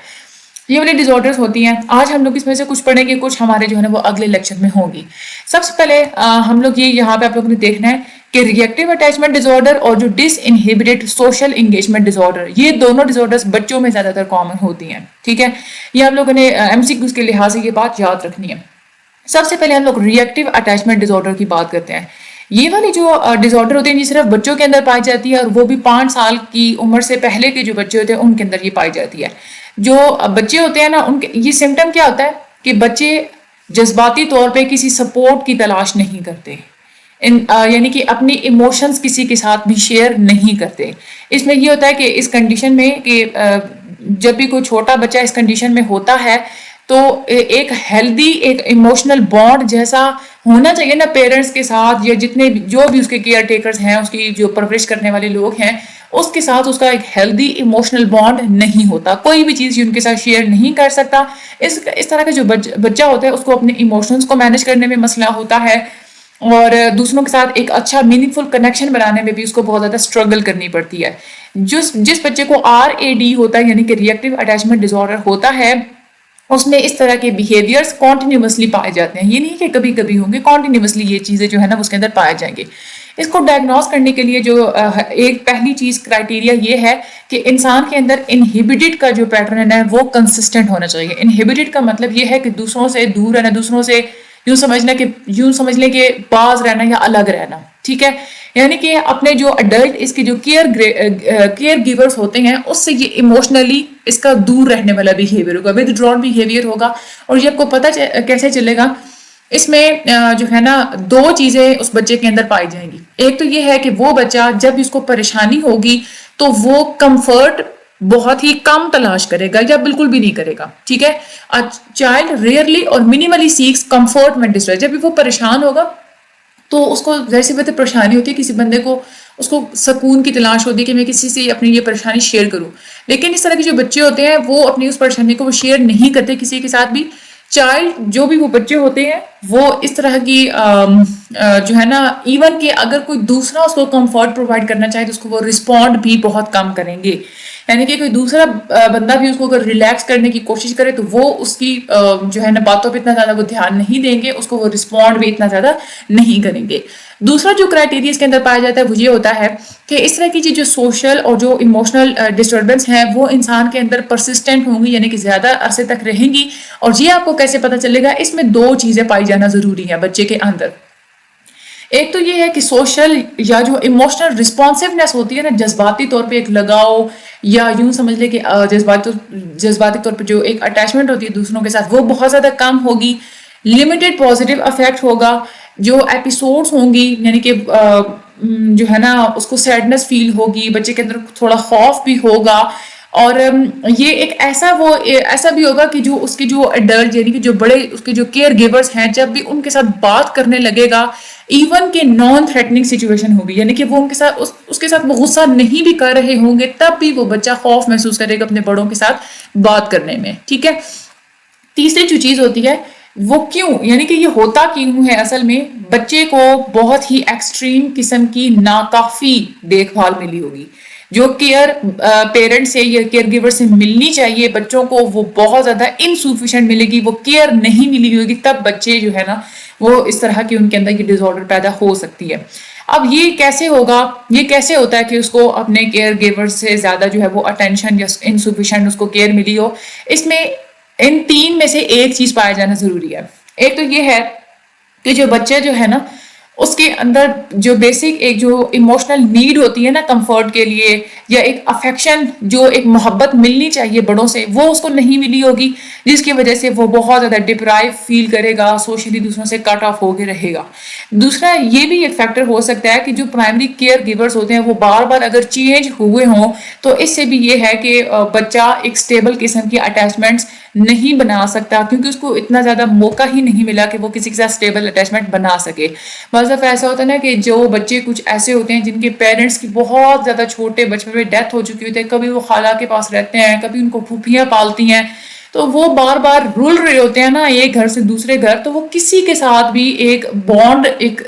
یہ والی ڈیز آرڈرز ہوتی ہیں. آج ہم لوگ اس میں سے کچھ پڑھیں گے، کچھ ہمارے جو ہے نا وہ اگلے لیکچر میں ہوں گی. سب سے پہلے ہم لوگ یہ یہاں پہ آپ لوگوں نے دیکھنا ہے کہ ریئیکٹیو اٹیچمنٹ ڈس آرڈر اور جو ڈس انہیبیٹڈ سوشل انگیجمنٹ ڈس آرڈر، یہ دونوں ڈس آرڈرس بچوں میں زیادہ تر کامن ہوتی ہیں. ٹھیک ہے، یہ آپ لوگوں نے ایم سی کیوز کے لحاظ سے یہ بات یاد رکھنی ہے. سب سے پہلے ہم لوگ ریئیکٹیو اٹیچمنٹ ڈس آرڈر کی بات کرتے ہیں. یہ والی جو ڈس آرڈر ہوتے ہیں یہ صرف بچوں کے اندر پائی جاتی ہے، اور وہ بھی 5 سال کی عمر سے پہلے کے جو بچے ہوتے ہیں ان کے اندر یہ پائی جاتی ہے. جو بچے ہوتے ہیں نا ان کے یہ سمٹم کیا ہوتا ہے کہ بچے جذباتی طور پہ کسی سپورٹ کی تلاش نہیں کرتے، یعنی کہ اپنی ایموشنز کسی کے ساتھ بھی شیئر نہیں کرتے. اس میں یہ ہوتا ہے کہ اس کنڈیشن میں کہ جب بھی کوئی چھوٹا بچہ اس کنڈیشن میں ہوتا ہے تو ایک ہیلدی ایک ایموشنل بانڈ جیسا ہونا چاہیے نا پیرنٹس کے ساتھ، یا جتنے جو بھی اس کے کیئر ٹیکرز ہیں، اس کی جو پرورش کرنے والے لوگ ہیں، اس کے ساتھ اس کا ایک ہیلدی ایموشنل بانڈ نہیں ہوتا. کوئی بھی چیز ان کے ساتھ شیئر نہیں کر سکتا. اس طرح کا جو بچہ ہوتا ہے اس کو اپنے ایموشنز کو مینیج کرنے میں مسئلہ ہوتا ہے، اور دوسروں کے ساتھ ایک اچھا میننگ فل کنیکشن بنانے میں بھی اس کو بہت زیادہ اسٹرگل کرنی پڑتی ہے. جس بچے کو RAD ہوتا ہے، یعنی کہ ریئیکٹیو اٹیچمنٹ ڈس آرڈر ہوتا ہے، اس میں اس طرح کے بیہیویئرس کنٹینیوسلی پائے جاتے ہیں. یہ نہیں کہ کبھی کبھی ہوں گے، کنٹینیوسلی یہ چیزیں جو ہے نا اس کے اندر پائے جائیں گے. اس کو ڈائگنوز کرنے کے لیے جو ایک پہلی چیز کرائٹیریا یہ ہے کہ انسان کے اندر انہیبیٹڈ کا جو پیٹرن ہے وہ کنسسٹنٹ ہونا چاہیے. انہیبیٹڈ کا مطلب یہ ہے کہ دوسروں سے دور رہنا، دوسروں سے یوں سمجھ لیں کہ باز رہنا یا الگ رہنا. ٹھیک ہے، یعنی کہ اپنے جو اڈلٹ اس کے جو کیئر گیورز ہوتے ہیں اس سے یہ ایموشنلی اس کا دور رہنے والا بیہیویئر ہوگا، ود ڈرون بیہیویئر ہوگا. اور یہ آپ کو پتہ کیسے چلے گا؟ اس میں جو ہے نا 2 چیزیں اس بچے کے اندر پائی جائیں گی. ایک تو یہ ہے کہ وہ بچہ جب اس کو پریشانی ہوگی تو وہ کمفرٹ بہت ہی کم تلاش کرے گا یا بالکل بھی نہیں کرے گا. ٹھیک ہے، چائلڈ ریئرلی اور منیملی سیکس کمفرٹ when distressed. جب بھی وہ پریشان ہوگا تو اس کو ظاہر سی بات ہے پریشانی ہوتی ہے، کسی بندے کو اس کو سکون کی تلاش ہوتی ہے کہ میں کسی سے اپنی یہ پریشانی شیئر کروں. لیکن اس طرح کے جو بچے ہوتے ہیں وہ اپنی اس پریشانی کو وہ شیئر نہیں کرتے کسی کے ساتھ بھی. چائلڈ جو بھی وہ بچے ہوتے ہیں وہ اس طرح کی جو ہے نا ایون کہ اگر کوئی دوسرا اس کو کمفرٹ پرووائڈ کرنا چاہے تو اس کو وہ رسپونڈ بھی بہت کم کریں گے. یعنی کہ کوئی دوسرا بندہ بھی اس کو اگر ریلیکس کرنے کی کوشش کرے تو وہ اس کی جو ہے نا باتوں پہ اتنا زیادہ وہ دھیان نہیں دیں گے، اس کو وہ رسپونڈ بھی اتنا زیادہ نہیں کریں گے. دوسرا جو کرائٹیریا اس کے اندر پایا جاتا ہے وہ یہ ہوتا ہے کہ اس طرح کی جو سوشل اور جو ایموشنل ڈسٹربنس ہیں وہ انسان کے اندر پرسسٹنٹ ہوں گی، یعنی کہ زیادہ عرصے تک رہیں گی. اور یہ آپ کو کیسے پتہ چلے گا؟ اس میں 2 چیزیں پائی جانا ضروری ہیں بچے کے اندر. ایک تو یہ ہے کہ سوشل یا جو ایموشنل رسپانسونیس ہوتی ہے نا، جذباتی طور پہ ایک لگاؤ یا یوں سمجھ لے کہ جذباتی طور پہ جو ایک اٹیچمنٹ ہوتی ہے دوسروں کے ساتھ وہ بہت زیادہ کم ہوگی. لمیٹڈ پازیٹیو افیکٹ ہوگا. جو ایپیسوڈز ہوں گی یعنی کہ جو ہے نا اس کو سیڈنس فیل ہوگی، بچے کے اندر تھوڑا خوف بھی ہوگا. اور یہ ایک ایسا بھی ہوگا کہ جو اس کے جو ایڈلٹ یعنی کہ جو بڑے اس کے جو کیئر گیورز ہیں جب بھی ان کے ساتھ بات کرنے لگے گا ایون کہ نان تھریٹننگ سچویشن ہوگی، یعنی کہ وہ ان کے ساتھ اس کے ساتھ وہ غصہ نہیں بھی کر رہے ہوں گے تب بھی وہ بچہ خوف محسوس کرے گا اپنے بڑوں کے ساتھ بات کرنے میں. ٹھیک ہے، تیسری جو چیز ہوتی ہے وہ کیوں، یعنی کہ یہ ہوتا کیوں ہے؟ اصل میں بچے کو بہت ہی ایکسٹریم قسم کی ناکافی دیکھ بھال ملی ہوگی جو کیئر پیرنٹ سے یا کیئر گیور سے ملنی چاہیے بچوں کو، وہ بہت زیادہ انسفیشینٹ ملے گی، وہ کیئر نہیں ملی ہوگی، تب بچے جو ہے نا وہ اس طرح کی ان کے اندر یہ ڈس آرڈر پیدا ہو سکتی ہے. اب یہ کیسے ہوگا؟ یہ کیسے ہوتا ہے کہ اس کو اپنے کیئر گیور سے زیادہ جو ہے وہ اٹینشن یا انسفیشینٹ اس کو کیئر ملی ہو؟ اس میں ان 3 میں سے ایک چیز پایا جانا ضروری ہے. ایک تو یہ ہے کہ جو بچہ جو ہے نا اس کے اندر جو بیسک ایک جو ایموشنل نیڈ ہوتی ہے نا کمفرٹ کے لیے یا ایک افیکشن جو ایک محبت ملنی چاہیے بڑوں سے وہ اس کو نہیں ملی ہوگی، جس کی وجہ سے وہ بہت زیادہ ڈپرائیو فیل کرے گا، سوشلی دوسروں سے کٹ آف ہو کے رہے گا. دوسرا یہ بھی ایک فیکٹر ہو سکتا ہے کہ جو پرائمری کیئر گیورز ہوتے ہیں وہ بار بار اگر چینج ہوئے ہوں تو اس سے بھی یہ ہے کہ بچہ ایک سٹیبل قسم کی اٹیچمنٹس نہیں بنا سکتا کیونکہ اس کو اتنا زیادہ موقع ہی نہیں ملا کہ وہ کسی کے ساتھ سٹیبل اٹیچمنٹ بنا سکے. بعض دفعہ ایسا ہوتا ہے نا کہ جو بچے کچھ ایسے ہوتے ہیں جن کے پیرنٹس کی بہت زیادہ چھوٹے بچپن میں ڈیتھ ہو چکی ہوتی ہے، کبھی وہ خالہ کے پاس رہتے ہیں، کبھی ان کو پھوپھیاں پالتی ہیں، تو وہ بار بار رول رہے ہوتے ہیں نا ایک گھر سے دوسرے گھر، تو وہ کسی کے ساتھ بھی ایک بانڈ ایک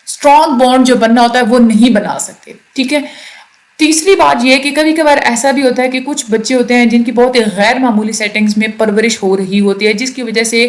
اسٹرانگ بانڈ جو بننا ہوتا ہے وہ نہیں بنا سکتے. ٹھیک ہے، تیسری بات یہ ہے کہ کبھی کبھار ایسا بھی ہوتا ہے کہ کچھ بچے ہوتے ہیں جن کی بہت غیر معمولی سیٹنگز میں پرورش ہو رہی ہوتی ہے، جس کی وجہ سے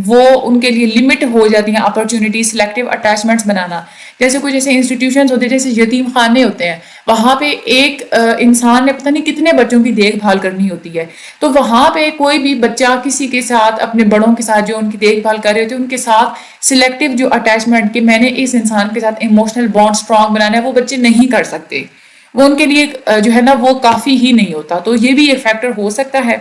وہ ان کے لیے لمٹ ہو جاتی ہیں اپرچونیٹی سلیکٹیو اٹیچمنٹس بنانا. جیسے کچھ ایسے انسٹیٹیوشنز ہوتے ہیں جیسے یتیم خانے ہوتے ہیں، وہاں پہ ایک انسان نے پتہ نہیں کتنے بچوں کی دیکھ بھال کرنی ہوتی ہے، تو وہاں پہ کوئی بھی بچہ کسی کے ساتھ اپنے بڑوں کے ساتھ جو ان کی دیکھ بھال کر رہے ہوتے ہیں ان کے ساتھ سلیکٹیو جو اٹیچمنٹ کہ میں نے اس انسان کے ساتھ ایموشنل بانڈ اسٹرانگ بنانا ہے، وہ بچے نہیں کر سکتے. وہ ان کے لیے جو ہے نا وہ کافی ہی نہیں ہوتا، تو یہ بھی ایک فیکٹر ہو سکتا ہے.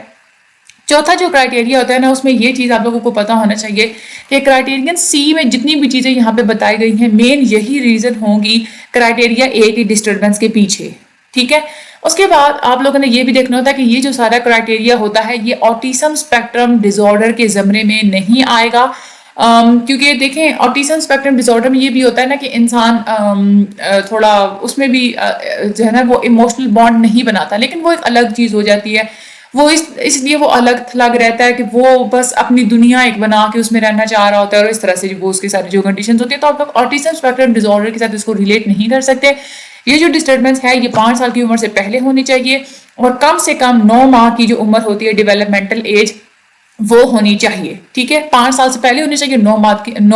چوتھا جو کرائٹیریا ہوتا ہے نا، اس میں یہ چیز آپ لوگوں کو پتا ہونا چاہیے کہ کرائٹیرین سی میں جتنی بھی چیزیں یہاں پہ بتائی گئی ہیں، مین یہی ریزن ہوں گی کرائٹیریا اے کی ڈسٹربنس کے پیچھے. ٹھیک ہے، اس کے بعد آپ لوگوں نے یہ بھی دیکھنا ہوتا ہے کہ یہ جو سارا کرائٹیریا ہوتا ہے یہ آٹیزم اسپیکٹرم ڈس آرڈر کے زمرے میں نہیں آئے گا. کیونکہ دیکھیں آٹیزم اسپیکٹرم ڈس آرڈر میں یہ بھی ہوتا ہے نا کہ انسان تھوڑا اس میں بھی جو ہے نا وہ ایموشنل بانڈ نہیں بناتا، لیکن وہ ایک الگ چیز ہو جاتی ہے. وہ اس لیے وہ الگ تھلگ رہتا ہے کہ وہ بس اپنی دنیا ایک بنا کے اس میں رہنا چاہ رہا ہوتا ہے، اور اس طرح سے وہ اس کے ساتھ جو کنڈیشنز ہوتی ہیں، تو آپ لوگ آٹیزم اسپیکٹرم ڈس آرڈر کے ساتھ اس کو ریلیٹ نہیں کر سکتے. یہ جو ڈسٹربنس ہے یہ 5 سال کی عمر سے پہلے ہونی چاہیے، اور کم سے کم 9 ماہ کی جو عمر ہوتی ہے ڈیولپمنٹل ایج وہ ہونی چاہیے. ٹھیک ہے، 5 سال سے پہلے ہونی چاہیے، 9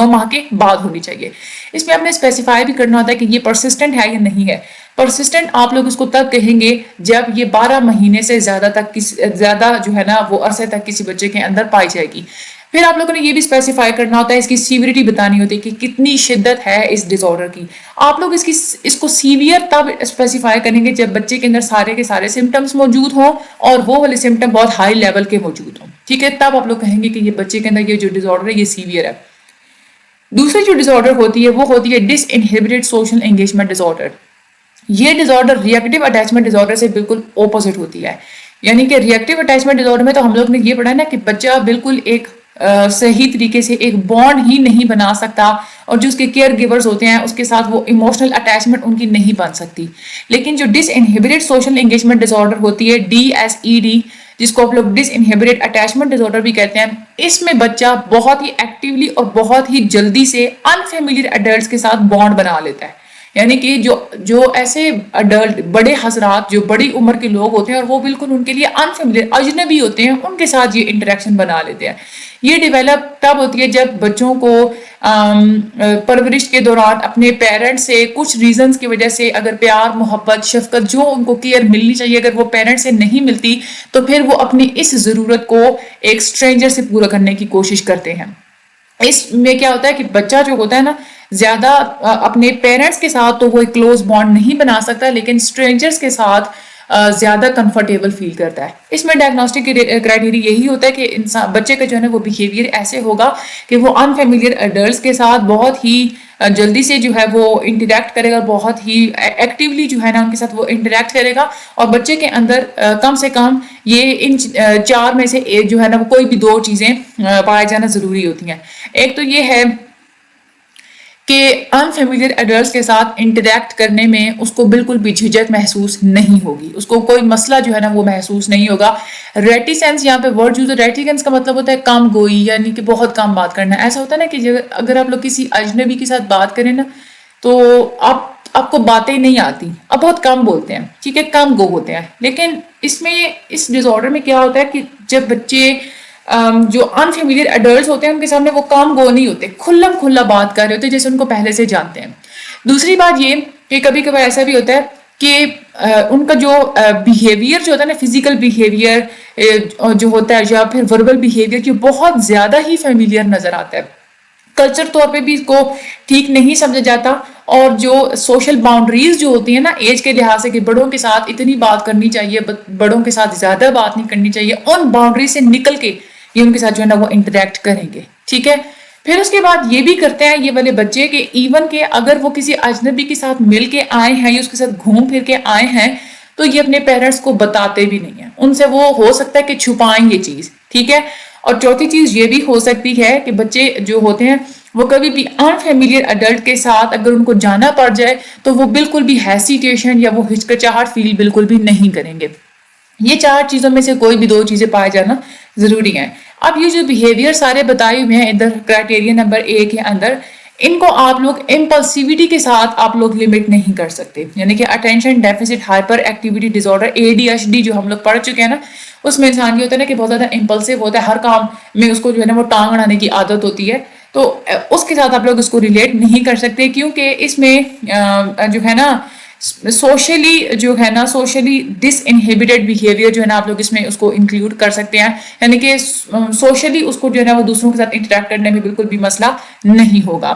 ماہ کے بعد ہونی چاہیے. اس میں آپ نے اسپیسیفائی بھی کرنا ہوتا ہے کہ یہ پرسسٹنٹ ہے یا نہیں ہے. پرسسٹنٹ آپ لوگ اس کو تب کہیں گے جب یہ 12 مہینے سے زیادہ جو ہے نا وہ عرصے تک کسی بچے کے اندر پائی جائے گی. پھر آپ لوگوں نے یہ بھی اسپیسیفائی کرنا ہوتا ہے، اس کی سیوریٹی بتانی ہوتی ہے کہ کتنی شدت ہے اس ڈس آرڈر کی. آپ لوگ اس کو سیویئر تب اسپیسیفائی کریں گے جب بچے کے اندر سارے کے سارے سمٹمز موجود ہوں اور وہ والے سمٹم بہت ہائی لیول کے موجود ہوں. ٹھیک ہے، تب آپ لوگ کہیں گے کہ یہ بچے کے اندر یہ جو ڈس آرڈر ہے یہ سیویئر ہے. دوسری جو ڈس آرڈر ہوتی ہے وہ ہوتی ہے ڈس انہیبیٹڈ سوشل انگیجمنٹ ڈس آرڈر. یہ ڈس آرڈر ری ایکٹیو اٹیچمنٹ ڈس آرڈر سے بالکل اپوزٹ ہوتی ہے. یعنی کہ ری ایکٹیو اٹیچمنٹ ڈس آرڈر میں تو ہم لوگ نے یہ پڑھا ہے نا کہ بچہ بالکل ایک صحیح طریقے سے ایک بانڈ ہی نہیں بنا سکتا، اور جو اس کے کیئر گیورز ہوتے ہیں اس کے ساتھ وہ ایموشنل اٹیچمنٹ ان کی نہیں بن سکتی. لیکن جو ڈس انہیبیٹڈ سوشل انگیجمنٹ ڈس آرڈر ہوتی ہے DSED، جس کو آپ لوگ ڈس انہیبیٹڈ اٹیچمنٹ ڈس آرڈر بھی کہتے ہیں، اس میں بچہ بہت ہی ایکٹیولی اور بہت ہی جلدی سے انفیملیئر ایڈلٹس کے ساتھ بانڈ بنا لیتا ہے. یعنی کہ جو ایسے ایڈلٹ بڑے حضرات جو بڑی عمر کے لوگ ہوتے ہیں اور وہ بالکل ان کے لیے انفیملیئر اجنبی ہوتے ہیں، ان کے ساتھ یہ انٹریکشن بنا لیتے ہیں. یہ ڈیولپ تب ہوتی ہے جب بچوں کو پرورش کے دوران اپنے پیرنٹ سے کچھ ریزنز کی وجہ سے اگر پیار محبت شفقت جو ان کو کیئر ملنی چاہیے اگر وہ پیرنٹ سے نہیں ملتی، تو پھر وہ اپنی اس ضرورت کو ایک اسٹرینجر سے پورا کرنے کی کوشش کرتے ہیں. اس میں کیا ہوتا ہے کہ بچہ جو ہوتا ہے نا زیادہ اپنے پیرنٹس کے ساتھ تو وہ ایک کلوز بانڈ نہیں بنا سکتا، لیکن اسٹرینجرز کے ساتھ زیادہ کنفرٹیبل فیل کرتا ہے. اس میں ڈائگنوسٹک کرائٹیریا یہی ہوتا ہے کہ انسان بچے کا جو ہے نا وہ بیہیویئر ایسے ہوگا کہ وہ انفیملیئر ایڈلٹس کے ساتھ بہت ہی جلدی سے جو ہے وہ انٹریکٹ کرے گا، بہت ہی ایکٹیولی جو ہے نا ان کے ساتھ وہ انٹریکٹ کرے گا. اور بچے کے اندر کم سے کم یہ ان 4 میں سے ایک جو ہے نا وہ کوئی بھی 2 چیزیں پائے جانا ضروری ہوتی ہیں. ایک تو یہ ہے کہ انفیملیئر ایڈلٹس کے ساتھ انٹریکٹ کرنے میں اس کو بالکل بھی جھجک محسوس نہیں ہوگی، اس کو کوئی مسئلہ جو ہے نا وہ محسوس نہیں ہوگا. ریٹیسنس یہاں پہ ورڈ یوز ہے، ریٹیسنس کا مطلب ہوتا ہے کم گوئی، یعنی کہ بہت کم بات کرنا. ایسا ہوتا ہے نا کہ اگر آپ لوگ کسی اجنبی کے ساتھ بات کریں نا تو آپ کو باتیں نہیں آتی، آپ بہت کم بولتے ہیں. ٹھیک ہے، کم گو ہوتے ہیں. لیکن اس ڈس آرڈر میں کیا ہوتا ہے کہ جب بچے جو انفیملیئر ایڈلٹس ہوتے ہیں ان کے سامنے وہ کام گو نہیں ہوتے، کھلم کھلا بات کر رہے ہوتے جیسے ان کو پہلے سے جانتے ہیں. دوسری بات یہ کہ کبھی کبھی ایسا بھی ہوتا ہے کہ ان کا جو بیہیویئر جو ہوتا ہے نا فزیکل بیہیویئر جو ہوتا ہے یا پھر وربل بیہیویئر کی بہت زیادہ ہی فیملیئر نظر آتا ہے. کلچر طور پہ بھی اس کو ٹھیک نہیں سمجھا جاتا، اور جو سوشل باؤنڈریز جو ہوتی ہیں نا ایج کے لحاظ سے کہ بڑوں کے ساتھ اتنی بات کرنی چاہیے، بڑوں کے ساتھ زیادہ بات نہیں کرنی چاہیے، ان باؤنڈریز سے نکل کے یہ ان کے ساتھ جو ہے نا وہ انٹریکٹ کریں گے. ٹھیک ہے، پھر اس کے بعد یہ بھی کرتے ہیں یہ والے بچے کہ ایون کہ اگر وہ کسی اجنبی کے ساتھ مل کے آئے ہیں یا اس کے ساتھ گھوم پھر کے آئے ہیں تو یہ اپنے پیرنٹس کو بتاتے بھی نہیں ہیں، ان سے وہ ہو سکتا ہے کہ چھپائیں یہ چیز. ٹھیک ہے، اور چوتھی چیز یہ بھی ہو سکتی ہے کہ بچے جو ہوتے ہیں وہ کبھی بھی انفیملیئر ایڈلٹ کے ساتھ اگر ان کو جانا پڑ جائے تو وہ بالکل بھی ہیسیٹیشن یا وہ ہچکچاہٹ فیل بالکل بھی نہیں کریں گے. یہ 4 چیزوں میں سے کوئی بھی 2 چیزیں پائے جانا ضروری ہیں. اب یہ جو بیہیویئر سارے بتائے ہوئے ہیں ادھر کرائٹیریا نمبر 1 کے اندر، ان کو آپ لوگ امپلسیوٹی کے ساتھ آپ لوگ لمٹ نہیں کر سکتے. یعنی کہ اٹینشن ڈیفیسٹ ہائپر ایکٹیویٹی ڈس آرڈر ADHD جو ہم لوگ پڑھ چکے ہیں نا, اس میں انسان یہ ہوتا ہے نا کہ بہت زیادہ امپلسیو ہوتا ہے, ہر کام میں اس کو جو ہے نا وہ ٹانگ اڑانے کی عادت ہوتی ہے. تو اس کے ساتھ آپ لوگ اس کو ریلیٹ نہیں کر سکتے, کیونکہ اس میں جو ہے نا سوشلی ڈس انہیبیٹڈ بیہیویئر جو ہے نا آپ لوگ اس میں اس کو انکلوڈ کر سکتے ہیں. یعنی کہ سوشلی اس کو جو ہے نا وہ دوسروں کے ساتھ انٹریکٹ کرنے میں بالکل بھی مسئلہ نہیں ہوگا.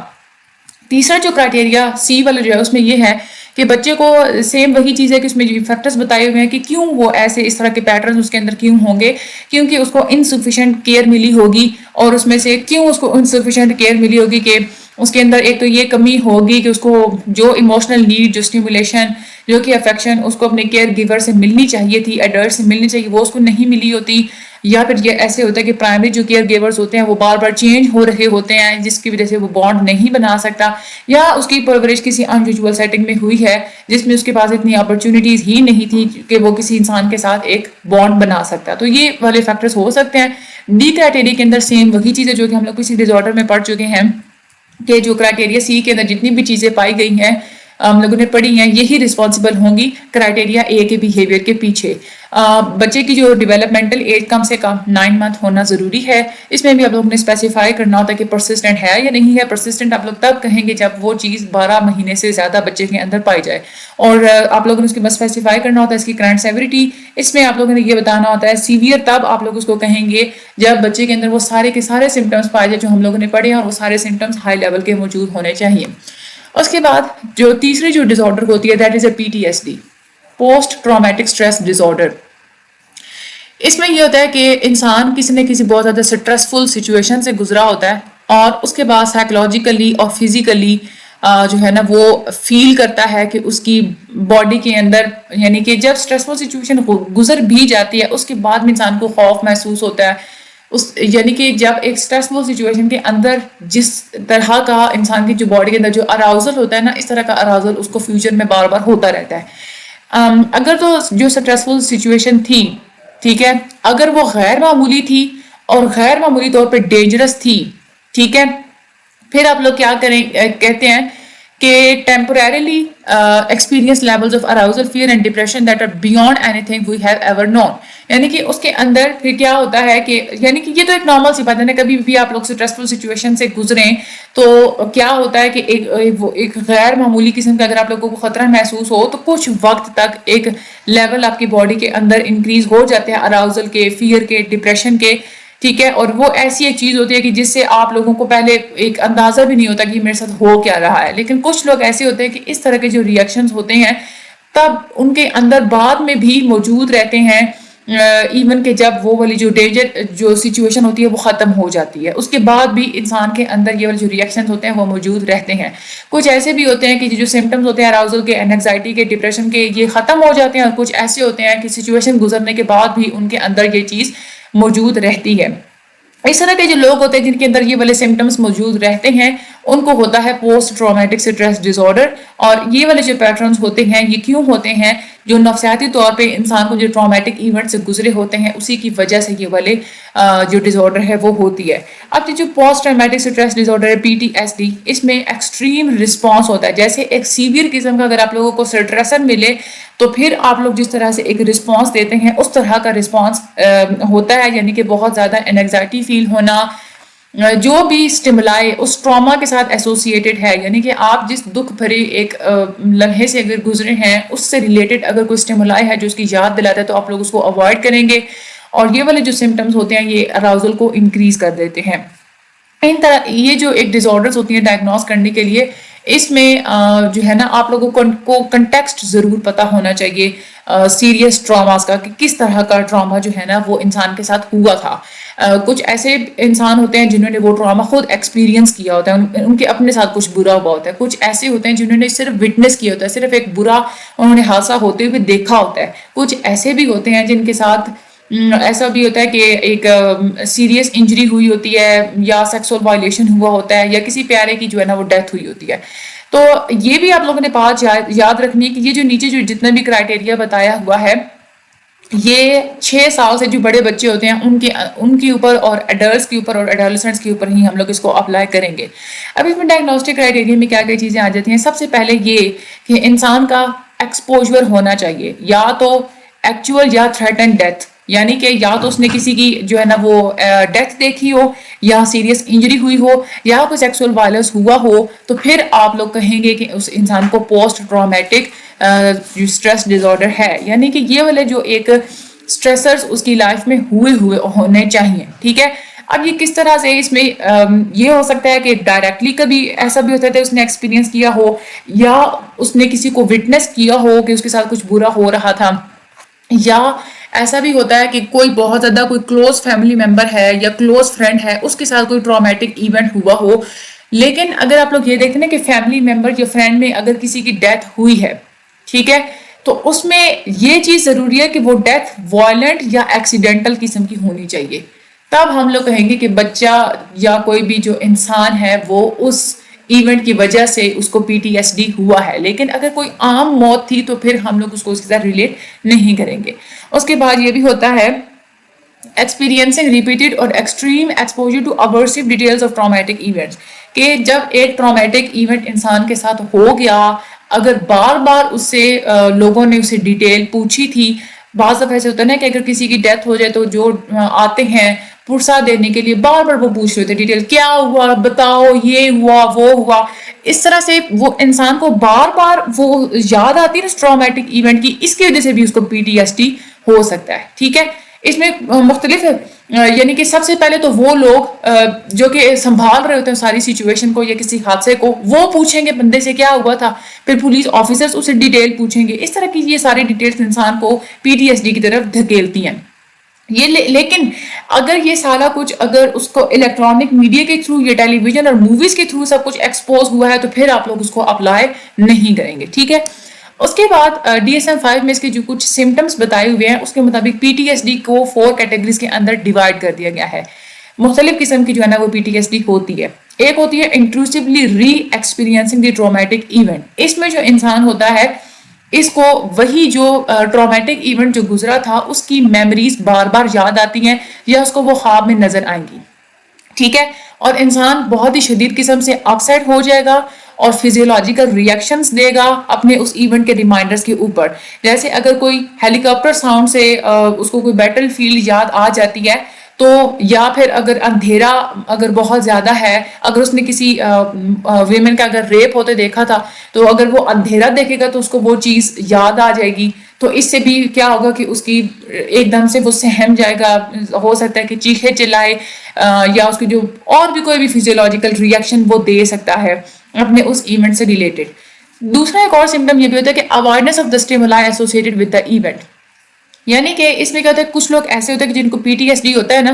تیسرا جو کرائٹیریا سی والا جو ہے اس میں یہ ہے کہ بچے کو سیم وہی چیز ہے کہ اس میں جو فیکٹرز بتائے ہوئے ہیں کہ کیوں وہ ایسے اس طرح کے پیٹرنز اس کے اندر کیوں ہوں گے, کیونکہ اس کو انسفیشینٹ کیئر ملی ہوگی. اور اس میں سے کیوں اس کو انسفیشینٹ کیئر ملی ہوگی کہ اس کے اندر ایک تو یہ کمی ہوگی کہ اس کو جو ایموشنل نیڈ, جو اسٹیمولیشن, جو کہ افیکشن اس کو اپنے کیئر گیور سے ملنی چاہیے تھی, ایڈلٹ سے ملنی چاہیے, وہ اس کو نہیں ملی ہوتی. یا پھر یہ ایسے ہوتا ہے کہ پرائمری جو کیئر گیورز ہوتے ہیں وہ بار بار چینج ہو رہے ہوتے ہیں, جس کی وجہ سے وہ بانڈ نہیں بنا سکتا, یا اس کی پرورش کسی انیوژول سیٹنگ میں ہوئی ہے جس میں اس کے پاس اتنی اپرچونیٹیز ہی نہیں تھی کہ وہ کسی انسان کے ساتھ ایک بانڈ بنا سکتا. تو یہ والے فیکٹرز ہو سکتے ہیں. ڈی کرائٹیریا کے اندر سیم وہی چیزیں جو کہ ہم لوگ کسی ڈس آرڈر میں پڑھ چکے ہیں کہ جو کرائٹیریا سی کے اندر جتنی بھی چیزیں پائی گئی ہیں ہم لوگوں نے پڑھی ہیں, یہی رسپانسبل ہوں گی کرائٹیریا اے کے بیہیویئر کے پیچھے. بچے کی جو ڈیولپمنٹل ایج کم سے کم 9 منتھ ہونا ضروری ہے. اس میں بھی آپ لوگوں نے اسپیسیفائی کرنا ہوتا ہے کہ پرسسٹنٹ ہے یا نہیں ہے. پرسسٹنٹ آپ لوگ تب کہیں گے جب وہ چیز 12 مہینے سے زیادہ بچے کے اندر پائی جائے, اور آپ لوگوں نے اس کے بعد اسپیسیفائی کرنا ہوتا ہے اس کی کرنٹ سیوریٹی. اس میں آپ لوگوں نے یہ بتانا ہوتا ہے سیویئر تب آپ لوگ اس کو کہیں گے جب بچے کے اندر وہ سارے کے سارے سمٹمس پائے جائے جو ہم لوگوں نے پڑھے ہیں, اور وہ سارے سمٹمس ہائی لیول کے موجود ہونے چاہیے. اس کے بعد جو تیسری جو ڈس آرڈر ہوتی ہے that is a PTSD, post traumatic stress disorder. اس میں یہ ہوتا ہے کہ انسان کسی نہ کسی بہت زیادہ سٹریسفل سچویشن سے گزرا ہوتا ہے, اور اس کے بعد سائیکولوجیکلی اور فزیکلی جو ہے نا وہ فیل کرتا ہے کہ اس کی باڈی کے اندر, یعنی کہ جب سٹریسفل سچویشن گزر بھی جاتی ہے اس کے بعد میں انسان کو خوف محسوس ہوتا ہے. یعنی کہ جب ایک سٹریسفل سچویشن کے اندر جس طرح کا انسان کی جو باڈی کے اندر جو اراؤزل ہوتا ہے نا, اس طرح کا اراؤزل اس کو فیوچر میں بار بار ہوتا رہتا ہے. اگر تو جو سٹریسفل سچویشن تھی, ٹھیک ہے, اگر وہ غیر معمولی تھی اور غیر معمولی طور پہ ڈینجرس تھی, ٹھیک ہے, پھر آپ لوگ کیا کہتے ہیں کہ temporarily experience levels of arousal, fear and depression that are beyond anything we have ever known. یعنی کہ اس کے اندر پھر کیا ہوتا ہے کہ یعنی کہ یہ تو ایک نارمل سی بات ہے نا, کبھی بھی آپ لوگ سٹریسفل سچویشن سے گزریں تو کیا ہوتا ہے کہ ایک غیر معمولی قسم کا اگر آپ لوگوں کو خطرہ محسوس ہو تو کچھ وقت تک ایک لیول آپ کی باڈی کے اندر انکریز ہو جاتے ہیں اراؤزل کے, فیئر کے, ڈپریشن کے, ٹھیک ہے. اور وہ ایسی ایک چیز ہوتی ہے کہ جس سے آپ لوگوں کو پہلے ایک اندازہ بھی نہیں ہوتا کہ میرے ساتھ ہو کیا رہا ہے. لیکن کچھ لوگ ایسے ہوتے ہیں کہ اس طرح کے جو ریئیکشنز ہوتے ہیں تب ان کے اندر بعد میں بھی موجود رہتے ہیں, ایون کہ جب وہ والی جو ڈینجر جو سچویشن ہوتی ہے وہ ختم ہو جاتی ہے, اس کے بعد بھی انسان کے اندر یہ والے جو ریئیکشنز ہوتے ہیں وہ موجود رہتے ہیں. کچھ ایسے بھی ہوتے ہیں کہ جو سمٹمز ہوتے ہیں اراؤزل کے, اینگزائٹی کے, ڈپریشن کے, یہ ختم ہو جاتے ہیں, اور کچھ ایسے ہوتے ہیں کہ سچویشن گزرنے کے بعد بھی ان کے اندر یہ چیز موجود رہتی ہے. اس طرح کے جو لوگ ہوتے ہیں جن کے اندر یہ والے سمٹمز موجود رہتے ہیں ان کو ہوتا ہے پوسٹ ٹرامیٹک اسٹریس ڈس آرڈر. اور یہ والے جو پیٹرنز ہوتے ہیں یہ کیوں ہوتے ہیں, جو نفسیاتی طور پہ انسان کو جو ٹرامیٹک ایونٹ سے گزرے ہوتے ہیں اسی کی وجہ سے یہ والے جو ڈس آرڈر ہے وہ ہوتی ہے. اب جو پوسٹ ٹرامیٹک اسٹریس ڈس آرڈر ہے PTSD, اس میں ایکسٹریم رسپانس ہوتا ہے. جیسے ایک سیویئر قسم کا اگر آپ لوگوں کو سٹریسر ملے تو پھر آپ لوگ جس طرح سے ایک رسپانس دیتے ہیں اس طرح کا رسپانس ہوتا ہے. یعنی کہ بہت زیادہ اینگزائٹی فیل ہونا, جو بھی اسٹیمولائی اس ٹراما کے ساتھ ایسوسیٹڈ ہے, یعنی کہ آپ جس دکھ بھری ایک لمحے سے اگر گزرے ہیں اس سے ریلیٹڈ اگر کوئی اسٹیمولائی ہے جو اس کی یاد دلاتا ہے تو آپ لوگ اس کو اوائڈ کریں گے. اور یہ والے جو سمٹمز ہوتے ہیں یہ اراؤزل کو انکریز کر دیتے ہیں. ان طرح یہ جو ایک ڈس آرڈرز ہوتی ہیں ڈائگنوز کرنے کے لیے, اس میں جو ہے نا آپ لوگوں کو کنٹیکسٹ ضرور پتہ ہونا چاہیے سیریس ٹراماز کا, کہ کس طرح کا ٹراما جو ہے نا وہ انسان کے ساتھ ہوا تھا. کچھ ایسے انسان ہوتے ہیں جنہوں نے وہ ٹراما خود ایکسپیرینس کیا ہوتا ہے, ان کے اپنے ساتھ کچھ برا ہوا ہوتا ہے. کچھ ایسے ہوتے ہیں جنہوں نے صرف وٹنس کیا ہوتا ہے, صرف ایک برا انہوں نے حادثہ ہوتے ہوئے دیکھا ہوتا ہے. کچھ ایسے بھی ہوتے ہیں جن کے ساتھ ایسا بھی ہوتا ہے کہ ایک سیریس انجری ہوئی ہوتی ہے, یا سیکسول وائلیشن ہوا ہوتا ہے, یا کسی پیارے کی جو ہے نا وہ ڈیتھ ہوئی ہوتی ہے. تو یہ بھی آپ لوگوں نے بات یاد رکھنی ہے کہ یہ جو نیچے جو جتنا بھی کرائٹیریا بتایا ہوا ہے یہ 6 سال سے جو بڑے بچے ہوتے ہیں ان کے اوپر اور ایڈلٹس کے اوپر اور ایڈولسنٹس کے اوپر ہی ہم لوگ اس کو اپلائی کریں گے. اب اس میں ڈائگنوسٹک کرائٹیریا میں کیا کیا چیزیں آ جاتی ہیں. سب سے پہلے یہ کہ انسان کا ایکسپوجر ہونا چاہیے، یا تو ایکچوئل یا تھریٹن ڈیتھ، یعنی کہ یا تو اس نے کسی کی جو ہے نا وہ ڈیتھ دیکھی ہو، یا سیریس انجری ہوئی ہو، یا کوئی سیکسول وائلنس ہوا ہو، تو پھر آپ لوگ کہیں گے کہ اس انسان کو پوسٹ ٹرامیٹک جو اسٹریس ڈس آرڈر ہے، یعنی کہ یہ والے جو ایک اسٹریسرز اس کی لائف میں ہوئے ہونے چاہیے. ٹھیک ہے. اب یہ کس طرح سے اس میں یہ ہو سکتا ہے کہ ڈائریکٹلی کبھی ایسا بھی ہوتا ہے اس نے ایکسپیرینس کیا ہو، یا اس نے کسی کو وٹنس کیا ہو کہ اس کے ساتھ کچھ برا ہو رہا تھا، یا ایسا بھی ہوتا ہے کہ کوئی بہت زیادہ کوئی کلوز فیملی ممبر ہے یا کلوز فرینڈ ہے، اس کے ساتھ کوئی ٹرامیٹک ایونٹ ہوا ہو. لیکن اگر آپ لوگ یہ دیکھتے ہیں کہ فیملی ممبر یا فرینڈ میں اگر کسی کی ڈیتھ ہوئی ہے، ٹھیک ہے، تو اس میں یہ چیز ضروری ہے کہ وہ ڈیتھ وائلنٹ یا ایکسیڈنٹل قسم کی ہونی چاہیے. تب ہم لوگ کہیں گے کہ بچہ یا کوئی بھی جو انسان ہے وہ اس ایونٹ کی وجہ سے اس کو PTSD ہوا ہے. لیکن اگر کوئی عام موت تھی تو پھر ہم لوگ اس کو اس کے ساتھ ریلیٹ نہیں کریں گے. اس کے بعد یہ بھی ہوتا ہے experiencing repeated or extreme exposure to aversive details of traumatic events، کہ جب ایک ٹرامیٹک ایونٹ انسان کے ساتھ ہو گیا، اگر بار بار اس سے لوگوں نے اسے ڈیٹیل پوچھی تھی. بعض دفعہ ایسے ہوتا ہے نا کہ اگر کسی کی ڈیتھ ہو جائے تو جو آتے ہیں پرسہ دینے کے لیے بار بار وہ پوچھ رہے تھے ڈیٹیل، کیا ہوا بتاؤ، یہ ہوا وہ ہوا. اس طرح سے وہ انسان کو بار بار وہ یاد آتی ہے اس ٹرامیٹک ایونٹ کی، اس کی وجہ سے بھی اس کو PTSD ہو سکتا ہے. ٹھیک ہے. اس میں مختلف یعنی کہ سب سے پہلے تو وہ لوگ جو کہ سنبھال رہے ہوتے ہیں ساری سچویشن کو یا کسی حادثے کو، وہ پوچھیں گے بندے سے کیا ہوا تھا، پھر پولیس آفیسرز اسے ڈیٹیل پوچھیں گے. اس طرح کی یہ ساری ڈیٹیلز انسان کو PTSD کی طرف دھکیلتی ہیں. لیکن اگر یہ سارا کچھ اگر اس کو الیکٹرانک میڈیا کے تھرو یا ٹیلی ویژن اور موویز کے تھرو سب کچھ ایکسپوز ہوا ہے تو پھر آپ لوگ اس کو اپلائی نہیں کریں گے. ٹھیک ہے. اس کے بعد DSM-5 میں اس کے جو کچھ سمٹمز بتائے ہوئے ہیں اس کے مطابق PTSD کو 4 کیٹیگریز کے اندر ڈیوائڈ کر دیا گیا ہے. مختلف قسم کی جو ہے نا وہ PTSD ہوتی ہے. ایک ہوتی ہے انٹروسیولی ری ایکسپیرینسنگ دی ٹرامیٹک ایونٹ. اس میں جو انسان ہوتا ہے اس کو وہی جو ٹرامیٹک ایونٹ جو گزرا تھا اس کی میموریز بار بار یاد آتی ہیں یا اس کو وہ خواب میں نظر آئیں گی. ٹھیک ہے. اور انسان بہت ہی شدید قسم سے اپ سیٹ ہو جائے گا اور فزیولوجیکل ریئیکشنز دے گا اپنے اس ایونٹ کے ریمائنڈرز کے اوپر. جیسے اگر کوئی ہیلی کاپٹر ساؤنڈ سے اس کو کوئی بیٹل فیلڈ یاد آ جاتی ہے تو، یا پھر اگر اندھیرا اگر بہت زیادہ ہے، اگر اس نے کسی ویمن کا اگر ریپ ہوتے دیکھا تھا تو اگر وہ اندھیرا دیکھے گا تو اس کو وہ چیز یاد آ جائے گی. تو اس سے بھی کیا ہوگا کہ اس کی ایک دم سے وہ سہم جائے گا، ہو سکتا ہے کہ چیخے چلائے یا اس کی جو اور بھی کوئی بھی فزیولوجیکل ریئیکشن وہ دے سکتا ہے اپنے اس ایونٹ سے ریلیٹڈ. دوسرا ایک اور سمٹم یہ بھی ہوتا ہے کہ awareness of the stimuli associated with the event. یعنی کہ اس میں کیا ہوتا ہے کچھ لوگ ایسے ہوتے ہیں کہ جن کو PTSD ہوتا ہے نا،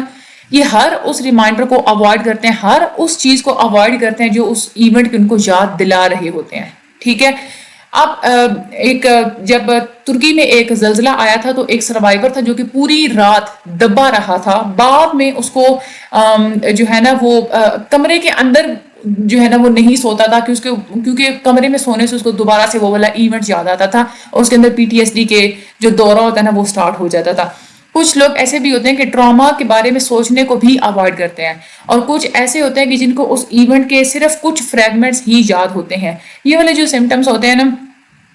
یہ ہر اس ریمائنڈر کو اوائڈ کرتے ہیں، ہر اس چیز کو اوائڈ کرتے ہیں جو اس ایونٹ کی ان کو یاد دلا رہے ہوتے ہیں. ٹھیک ہے. اب جب ترکی میں ایک زلزلہ آیا تھا تو ایک سروائیور تھا جو کہ پوری رات دبا رہا تھا. بعد میں اس کو جو ہے نا وہ کمرے کے اندر جو ہے نا وہ نہیں سوتا تھا کیونکہ کمرے میں سونے سے اس کو دوبارہ سے وہ والا ایونٹ یاد آتا تھا اور اس کے اندر PTSD کے جو دورہ ہوتا ہے نا وہ سٹارٹ ہو جاتا تھا. کچھ لوگ ایسے بھی ہوتے ہیں کہ ٹراما کے بارے میں سوچنے کو بھی اوائڈ کرتے ہیں، اور کچھ ایسے ہوتے ہیں کہ جن کو اس ایونٹ کے صرف کچھ فریگمنٹس ہی یاد ہوتے ہیں. یہ والے جو سمٹمز ہوتے ہیں نا،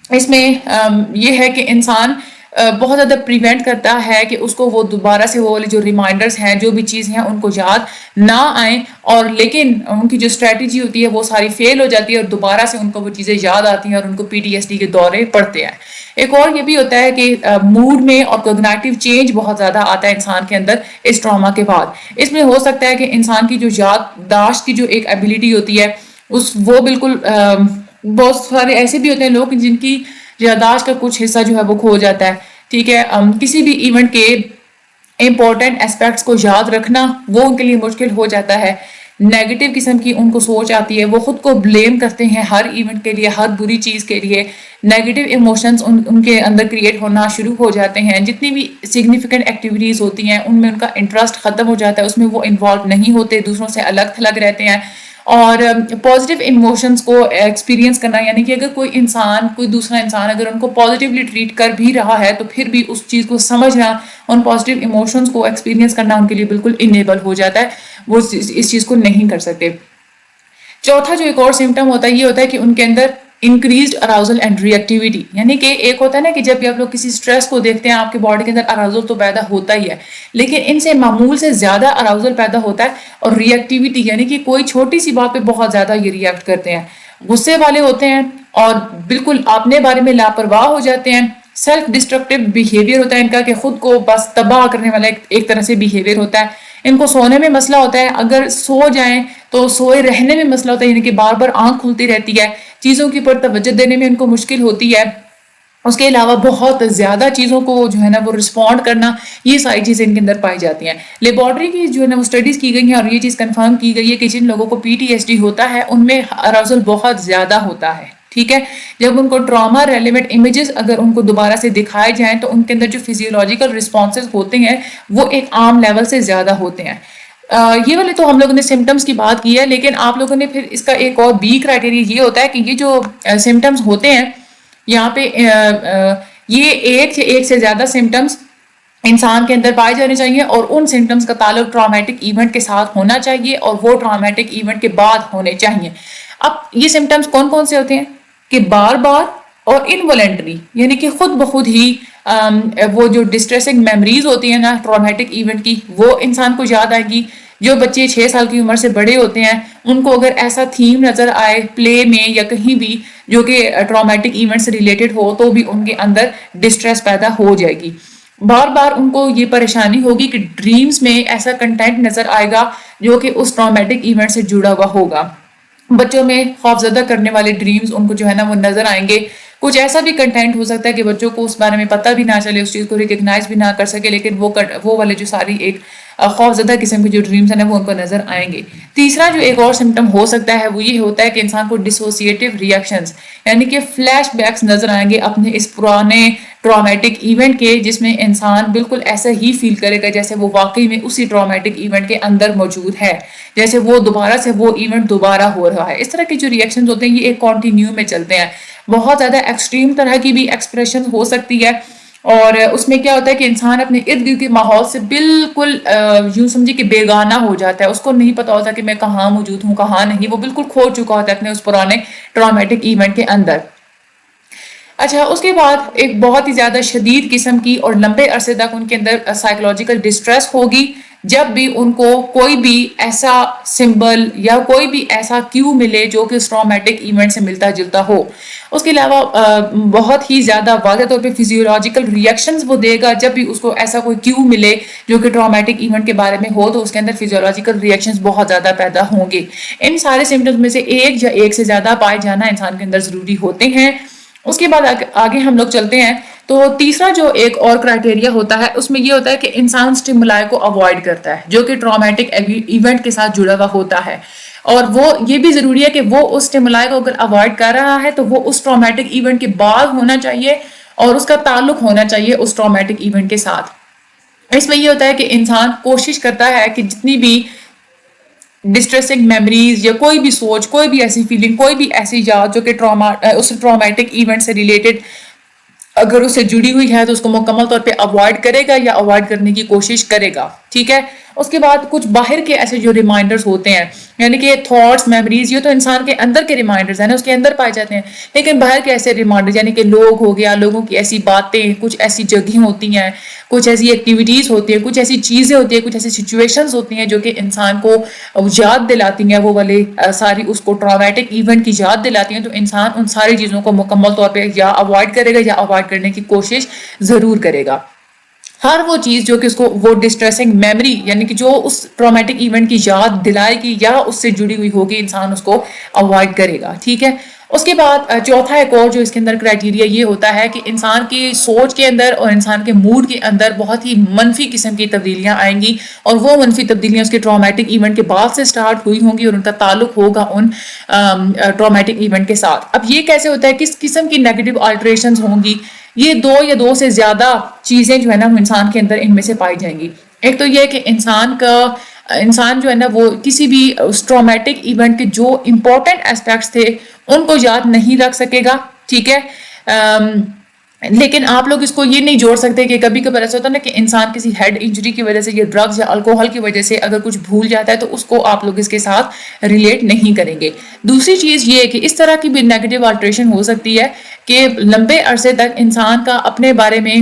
اس میں یہ ہے کہ انسان بہت زیادہ پریونٹ کرتا ہے کہ اس کو وہ دوبارہ سے وہ والے جو ریمائنڈرز ہیں جو بھی چیزیں ہیں ان کو یاد نہ آئیں، اور لیکن ان کی جو اسٹریٹجی ہوتی ہے وہ ساری فیل ہو جاتی ہے اور دوبارہ سے ان کو وہ چیزیں یاد آتی ہیں اور ان کو PTSD کے دورے پڑتے ہیں. ایک اور یہ بھی ہوتا ہے کہ موڈ میں اور کوگنیٹو چینج بہت زیادہ آتا ہے انسان کے اندر اس ٹراما کے بعد. اس میں ہو سکتا ہے کہ انسان کی جو یادداشت کی جو ایک ایبیلٹی ہوتی ہے وہ بالکل بہت سارے ایسے بھی ہوتے ہیں لوگ جن کی یادداشت کا کچھ حصہ جو ہے وہ کھو جاتا ہے. ٹھیک ہے. کسی بھی ایونٹ کے امپورٹنٹ اسپیکٹس کو یاد رکھنا وہ ان کے لیے مشکل ہو جاتا ہے. نیگیٹو قسم کی ان کو سوچ آتی ہے، وہ خود کو بلیم کرتے ہیں ہر ایونٹ کے لیے، ہر بری چیز کے لیے. نیگیٹو ایموشنز ان کے اندر کریٹ ہونا شروع ہو جاتے ہیں. جتنی بھی سگنیفیکنٹ ایکٹیویٹیز ہوتی ہیں ان میں ان کا انٹرسٹ ختم ہو جاتا ہے، اس میں وہ انوالو نہیں ہوتے، دوسروں سے الگ تھلگ رہتے ہیں. اور پازیٹیو ایموشنز کو ایکسپیرینس کرنا، یعنی کہ اگر کوئی دوسرا انسان اگر ان کو پازیٹیولی ٹریٹ کر بھی رہا ہے تو پھر بھی اس چیز کو سمجھنا، ان پازیٹیو ایموشنز کو ایکسپیرینس کرنا ان کے لیے بالکل انیبل ہو جاتا ہے، وہ اس چیز کو نہیں کر سکتے۔ چوتھا جو ایک اور سمٹم ہوتا ہے یہ ہوتا ہے کہ ان کے اندر increased arousal and reactivity, یعنی کہ ایک ہوتا ہے نا کہ جب بھی آپ لوگ کسی سٹریس کو دیکھتے ہیں آپ کے باڈی کے اندر اراؤزل تو پیدا ہوتا ہی ہے، لیکن ان سے معمول سے زیادہ اراؤزل پیدا ہوتا ہے، اور ری ایکٹیویٹی یعنی کہ کوئی چھوٹی سی بات پہ بہت زیادہ یہ ری ایکٹ کرتے ہیں، غصے والے ہوتے ہیں اور بالکل اپنے بارے میں لاپرواہ ہو جاتے ہیں، سیلف ڈسٹرکٹیو بیہیویئر ہوتا ہے ان کا کہ خود کو بس تباہ کرنے والا ایک طرح سے بیہیویئر ہوتا ہے۔ ان کو سونے میں مسئلہ ہوتا ہے، اگر سو جائیں تو سوئے رہنے میں مسئلہ ہوتا ہے، یعنی کہ بار بار آنکھ کھلتی رہتی ہے، چیزوں کے اوپر توجہ دینے میں ان کو مشکل ہوتی ہے، اس کے علاوہ بہت زیادہ چیزوں کو جو ہے نا وہ رسپونڈ کرنا، یہ ساری چیزیں ان کے اندر پائی جاتی ہیں۔ لیبارٹری کی جو ہے نا وہ اسٹڈیز کی گئی ہیں اور یہ چیز کنفرم کی گئی ہے کہ جن لوگوں کو PTSD ہوتا ہے ان میں اراؤزل بہت زیادہ ہوتا ہے، ٹھیک ہے۔ جب ان کو ٹراما ریلیونٹ امیجز اگر ان کو دوبارہ سے دکھائے جائیں تو ان کے اندر جو فزیولوجیکل رسپانسز ہوتے ہیں وہ ایک عام لیول سے زیادہ ہوتے ہیں۔ یہ والے تو ہم لوگوں نے سمٹمز کی بات کی ہے، لیکن آپ لوگوں نے پھر اس کا ایک اور بی کرائٹیریا یہ ہوتا ہے کہ یہ جو سمٹمز ہوتے ہیں یہاں پہ یہ ایک سے زیادہ سمٹمز انسان کے اندر پائے جانے چاہیے، اور ان سمٹمز کا تعلق ٹرامیٹک ایونٹ کے ساتھ ہونا چاہیے اور وہ ٹرامیٹک ایونٹ کے بعد ہونے چاہیے۔ اب یہ سمٹمز کون کون سے ہوتے ہیں کہ بار بار اور انوالنٹری، یعنی کہ خود بخود ہی وہ جو ڈسٹریسنگ میموریز ہوتی ہیں نا ٹرامیٹک ایونٹ کی وہ انسان کو یاد آئے گی۔ جو بچے 6 سال کی عمر سے بڑے ہوتے ہیں ان کو اگر ایسا تھیم نظر آئے پلے میں یا کہیں بھی جو کہ ٹرامیٹک ایونٹ سے ریلیٹڈ ہو تو بھی ان کے اندر ڈسٹریس پیدا ہو جائے گی۔ بار بار ان کو یہ پریشانی ہوگی کہ ڈریمز میں ایسا کنٹینٹ نظر آئے گا جو کہ اس ٹرامیٹک ایونٹ سے جڑا ہوا ہوگا۔ بچوں میں خوفزدہ کرنے والے ڈریمز ان کو جو ہے نا وہ نظر آئیں گے۔ کچھ ایسا بھی کنٹینٹ ہو سکتا ہے کہ بچوں کو اس بارے میں پتہ بھی نہ چلے، اس چیز کو ریکگنائز بھی نہ کر سکے، لیکن وہ والے جو ساری ایک خوفزدہ قسم کے جو ڈریمز ہیں وہ ان کو نظر آئیں گے۔ تیسرا جو ایک اور سمٹم ہو سکتا ہے وہ یہ ہوتا ہے کہ انسان کو ڈسوسیٹیو ریئیکشنز، یعنی کہ فلیش بیکس نظر آئیں گے اپنے اس پرانے ٹرامیٹک ایونٹ کے، جس میں انسان بالکل ایسا ہی فیل کرے گا جیسے وہ واقعی میں اسی ٹرامیٹک ایونٹ کے اندر موجود ہے، جیسے وہ دوبارہ سے وہ ایونٹ دوبارہ ہو رہا ہے۔ اس طرح کے جو ریئیکشنز ہوتے ہیں یہ ایک کنٹینیو میں چلتے ہیں۔ بہت زیادہ ایکسٹریم طرح کی بھی ایکسپریشن ہو سکتی ہے، اور اس میں کیا ہوتا ہے کہ انسان اپنے ارد گرد کے ماحول سے بالکل یوں سمجھے کہ بیگانہ ہو جاتا ہے، اس کو نہیں پتا ہوتا کہ میں کہاں موجود ہوں کہاں نہیں، وہ بالکل کھو چکا ہوتا ہے اپنے اس پرانے ٹرامیٹک ایونٹ کے اندر۔ اچھا، اس کے بعد ایک بہت ہی زیادہ شدید قسم کی اور لمبے عرصے تک ان کے اندر سائیکولوجیکل ڈسٹریس ہوگی جب بھی ان کو کوئی بھی ایسا سمبل یا کوئی بھی ایسا کیو ملے جو کہ اس ٹرامیٹک ایونٹ سے ملتا جلتا ہو۔ اس کے علاوہ بہت ہی زیادہ واضح طور پہ فزیولوجیکل ریئیکشنز وہ دے گا جب بھی اس کو ایسا کوئی کیو ملے جو کہ ٹرامیٹک ایونٹ کے بارے میں ہو، تو اس کے اندر فزیولوجیکل ریئیکشنز بہت زیادہ پیدا ہوں گے۔ ان سارے سمپٹمز میں سے ایک یا ایک سے زیادہ پائے جانا انسان کے اندر ضروری ہوتے ہیں۔ اس کے بعد آگے ہم لوگ چلتے ہیں تو تیسرا جو ایک اور کرائٹیریا ہوتا ہے اس میں یہ ہوتا ہے کہ انسان سٹیمولائی کو اوائڈ کرتا ہے جو کہ ٹرامیٹک ایونٹ کے ساتھ جڑا ہوا ہوتا ہے، اور وہ یہ بھی ضروری ہے کہ وہ اس سٹیمولائی کو اگر اوائڈ کر رہا ہے تو وہ اس ٹرامیٹک ایونٹ کے بعد ہونا چاہیے اور اس کا تعلق ہونا چاہیے اس ٹرامیٹک ایونٹ کے ساتھ۔ اس میں یہ ہوتا ہے کہ انسان کوشش کرتا ہے کہ جتنی بھی ڈسٹریسنگ میموریز یا کوئی بھی سوچ، کوئی بھی ایسی فیلنگ، کوئی بھی ایسی یاد جو کہ اس ٹرامیٹک ایونٹ سے ریلیٹڈ اگر اس سے جڑی ہوئی ہے تو اس کو مکمل طور پہ اوائڈ کرے گا یا اوائڈ کرنے کی کوشش کرے گا، ٹھیک ہے۔ اس کے بعد کچھ باہر کے ایسے جو ریمائنڈرز ہوتے ہیں، یعنی کہ تھاٹس، میموریز، یہ تو انسان کے اندر کے ریمائنڈرز ہیں نا، اس کے اندر پائے جاتے ہیں، لیکن باہر کے ایسے ریمائنڈرز یعنی کہ لوگ ہو گیا، لوگوں کی ایسی باتیں، کچھ ایسی جگہیں ہوتی ہیں، کچھ ایسی ایکٹیویٹیز ہوتی ہیں، کچھ ایسی چیزیں ہوتی ہیں، کچھ ایسی سچویشنز ہوتی ہیں جو کہ انسان کو یاد دلاتی ہیں، وہ والے ساری اس کو ٹرامیٹک ایونٹ کی یاد دلاتی ہیں، تو انسان ان ساری چیزوں کو مکمل طور پہ یا اوائڈ کرے گا یا اوائڈ کرنے کی کوشش ضرور کرے گا۔ ہر وہ چیز جو کہ اس کو وہ ڈسٹریسنگ میموری یعنی کہ جو اس ٹرامیٹک ایونٹ کی یاد دلائے گی یا اس سے جڑی ہوئی ہوگی، انسان اس کو اوائڈ کرے گا، ٹھیک ہے۔ اس کے بعد چوتھا ایک اور جو اس کے اندر کرائٹیریا یہ ہوتا ہے کہ انسان کی سوچ کے اندر اور انسان کے موڈ کے اندر بہت ہی منفی قسم کی تبدیلیاں آئیں گی، اور وہ منفی تبدیلیاں اس کے ٹرامیٹک ایونٹ کے بعد سے سٹارٹ ہوئی ہوں گی اور ان کا تعلق ہوگا ان ٹرامیٹک ایونٹ کے ساتھ۔ اب یہ کیسے ہوتا ہے، کس قسم کی نیگیٹو آلٹریشنز ہوں گی؟ یہ دو سے زیادہ چیزیں جو ہے نا انسان کے اندر ان میں سے پائی جائیں گی۔ ایک تو یہ کہ انسان کا انسان جو ہے نا وہ کسی بھی ٹرامیٹک ایونٹ کے جو امپورٹنٹ اسپیکٹس تھے ان کو یاد نہیں رکھ سکے گا. ٹھیک ہے. لیکن آپ لوگ اس کو یہ نہیں جوڑ سکتے کہ کبھی کبھار ایسا ہوتا ہے نا کہ انسان کسی ہیڈ انجری کی وجہ سے یا ڈرگز یا الکوہل کی وجہ سے اگر کچھ بھول جاتا ہے تو اس کو آپ لوگ اس کے ساتھ ریلیٹ نہیں کریں گے. دوسری چیز یہ ہے کہ اس طرح کی بھی نیگیٹو آلٹریشن ہو سکتی ہے کہ لمبے عرصے تک انسان کا اپنے بارے میں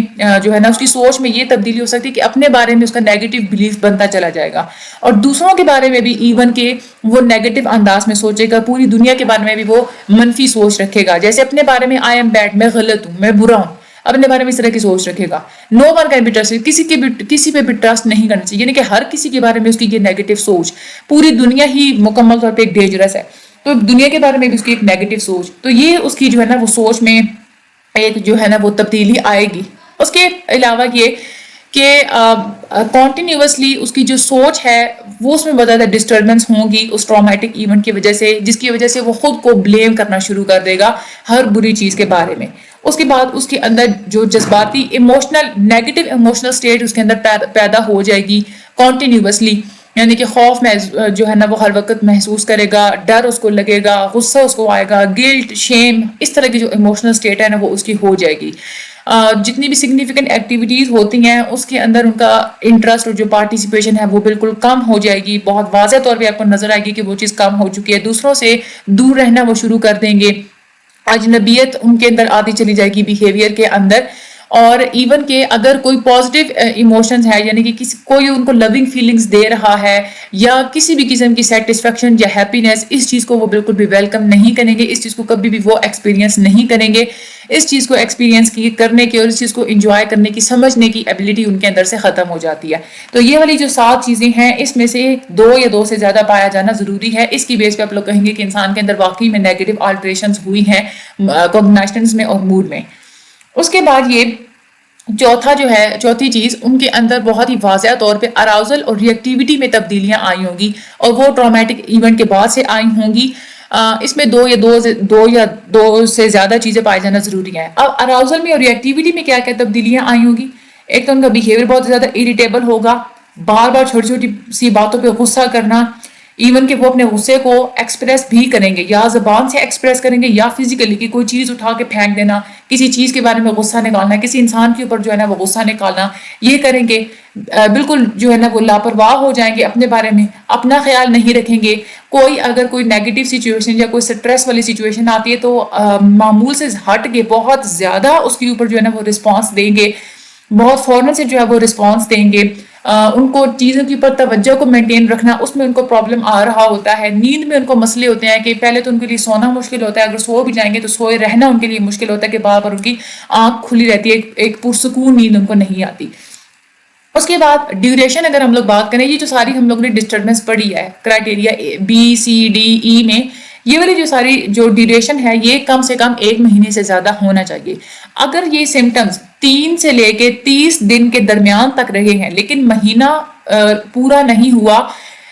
جو ہے نا اس کی سوچ میں یہ تبدیلی ہو سکتی ہے کہ اپنے بارے میں اس کا نیگیٹو بلیف بنتا چلا جائے گا اور دوسروں کے بارے میں بھی ایون کہ وہ نیگیٹو انداز میں سوچے گا, پوری دنیا کے بارے میں بھی وہ منفی سوچ رکھے گا. جیسے اپنے بارے میں آئی ایم بیڈ, میں غلط ہوں, میں برا ہوں, اپنے بارے میں اس طرح کی سوچ رکھے گا. نو ون کین بی ٹرسٹ, کسی پہ بھی ٹرسٹ نہیں کرنا چاہیے. یعنی کہ ہر کسی کے بارے میں اس کی یہ نیگیٹو سوچ, پوری دنیا ہی مکمل طور پہ ایک ڈینجرس ہے, تو دنیا کے بارے میں بھی اس کی ایک نیگیٹو سوچ, تو یہ اس کی جو ہے نا وہ سوچ میں ایک جو ہے نا وہ تبدیلی آئے گی. اس کے علاوہ یہ کہ کنٹینیوسلی اس کی جو سوچ ہے وہ اس میں بہت زیادہ ڈسٹربنس ہوں گی اس ٹرامیٹک ایونٹ کی وجہ سے, جس کی وجہ سے وہ خود کو بلیم کرنا شروع کر دے گا ہر بری چیز کے بارے میں. اس کے بعد اس کے اندر جو جذباتی نیگیٹو ایموشنل سٹیٹ اس کے اندر پیدا ہو جائے گی کنٹینیوسلی. یعنی کہ خوف میں جو ہے نا وہ ہر وقت محسوس کرے گا, ڈر اس کو لگے گا, غصہ اس کو آئے گا, گلٹ, شیم, اس طرح کی جو ایموشنل سٹیٹ ہے نا وہ اس کی ہو جائے گی. جتنی بھی سگنیفیکنٹ ایکٹیویٹیز ہوتی ہیں اس کے اندر ان کا انٹرسٹ اور جو پارٹیسپیشن ہے وہ بالکل کم ہو جائے گی. بہت واضح طور پہ آپ کو نظر آئے گی کہ وہ چیز کم ہو چکی ہے. دوسروں سے دور رہنا وہ شروع کر دیں گے, اجنبیت ان کے اندر آتی چلی جائے گی بیہیویئر کے اندر. اور ایون کہ اگر کوئی پازیٹیو ایموشنز ہے, یعنی کہ کوئی ان کو لونگ فیلنگز دے رہا ہے یا کسی بھی قسم کی سیٹسفیکشن یا ہیپینس, اس چیز کو وہ بالکل بھی ویلکم نہیں کریں گے, اس چیز کو کبھی بھی وہ ایکسپیرینس نہیں کریں گے. اس چیز کو ایکسپیرینس کرنے کی اور اس چیز کو انجوائے کرنے کی, سمجھنے کی ایبلٹی ان کے اندر سے ختم ہو جاتی ہے. تو یہ والی جو 7 چیزیں ہیں اس میں سے 2 یا 2 سے زیادہ پایا جانا ضروری ہے. اس کی بیس پہ آپ لوگ کہیں گے کہ انسان کے اندر واقعی میں نیگیٹو آلٹریشنز ہوئی ہیں کوگنیشنز میں اور موڈ میں. اس کے بعد یہ چوتھی چیز, ان کے اندر بہت ہی واضح طور پہ اراؤزل اور ری ایکٹیویٹی میں تبدیلیاں آئی ہوں گی اور وہ ٹرامیٹک ایونٹ کے بعد سے آئی ہوں گی. اس میں 2 سے زیادہ چیزیں پائے جانا ضروری ہیں. اب اراؤزل میں اور ری ایکٹیویٹی میں کیا کیا تبدیلیاں آئی ہوں گی. ایک تو ان کا بیہیویئر بہت زیادہ اریٹیبل ہوگا, بار بار چھوٹی چھوٹی سی باتوں پہ غصہ کرنا, ایون کہ وہ اپنے غصے کو ایکسپریس بھی کریں گے, یا زبان سے ایکسپریس کریں گے یا فزیکلی, کہ کوئی چیز اٹھا کے پھینک دینا, کسی چیز کے بارے میں غصہ نکالنا, کسی انسان کے اوپر جو ہے نا وہ غصہ نکالنا, یہ کریں گے. بالکل جو ہے نا وہ لاپرواہ ہو جائیں گے, اپنے بارے میں اپنا خیال نہیں رکھیں گے. اگر کوئی نیگیٹو سچویشن یا کوئی سٹریس والی سچویشن آتی ہے تو معمول سے ہٹ کے بہت زیادہ اس کے اوپر جو ہے نا وہ رسپانس دیں گے, بہت فوراً سے جو ہے وہ رسپانس دیں گے. ان کو چیزوں کے اوپر توجہ کو مینٹین رکھنا, اس میں ان کو پرابلم آ رہا ہوتا ہے. نیند میں ان کو مسئلے ہوتے ہیں کہ پہلے تو ان کے لیے سونا مشکل ہوتا ہے, اگر سو بھی جائیں گے تو سوئے رہنا ان کے لیے مشکل ہوتا ہے کہ بار بار ان کی آنکھ کھلی رہتی ہے, ایک پرسکون نیند ان کو نہیں آتی. اس کے بعد ڈیوریشن اگر ہم لوگ بات کریں, یہ جو ساری ہم لوگ نے ڈسٹربنس پڑھی ہے کرائٹیریا BCDE میں, یہ والی جو ساری جو ڈیوریشن ہے یہ کم سے کم 1 مہینے سے زیادہ ہونا چاہیے. اگر یہ سمٹمز 3 سے لے کے 30 دن کے درمیان تک رہے ہیں لیکن مہینہ پورا نہیں ہوا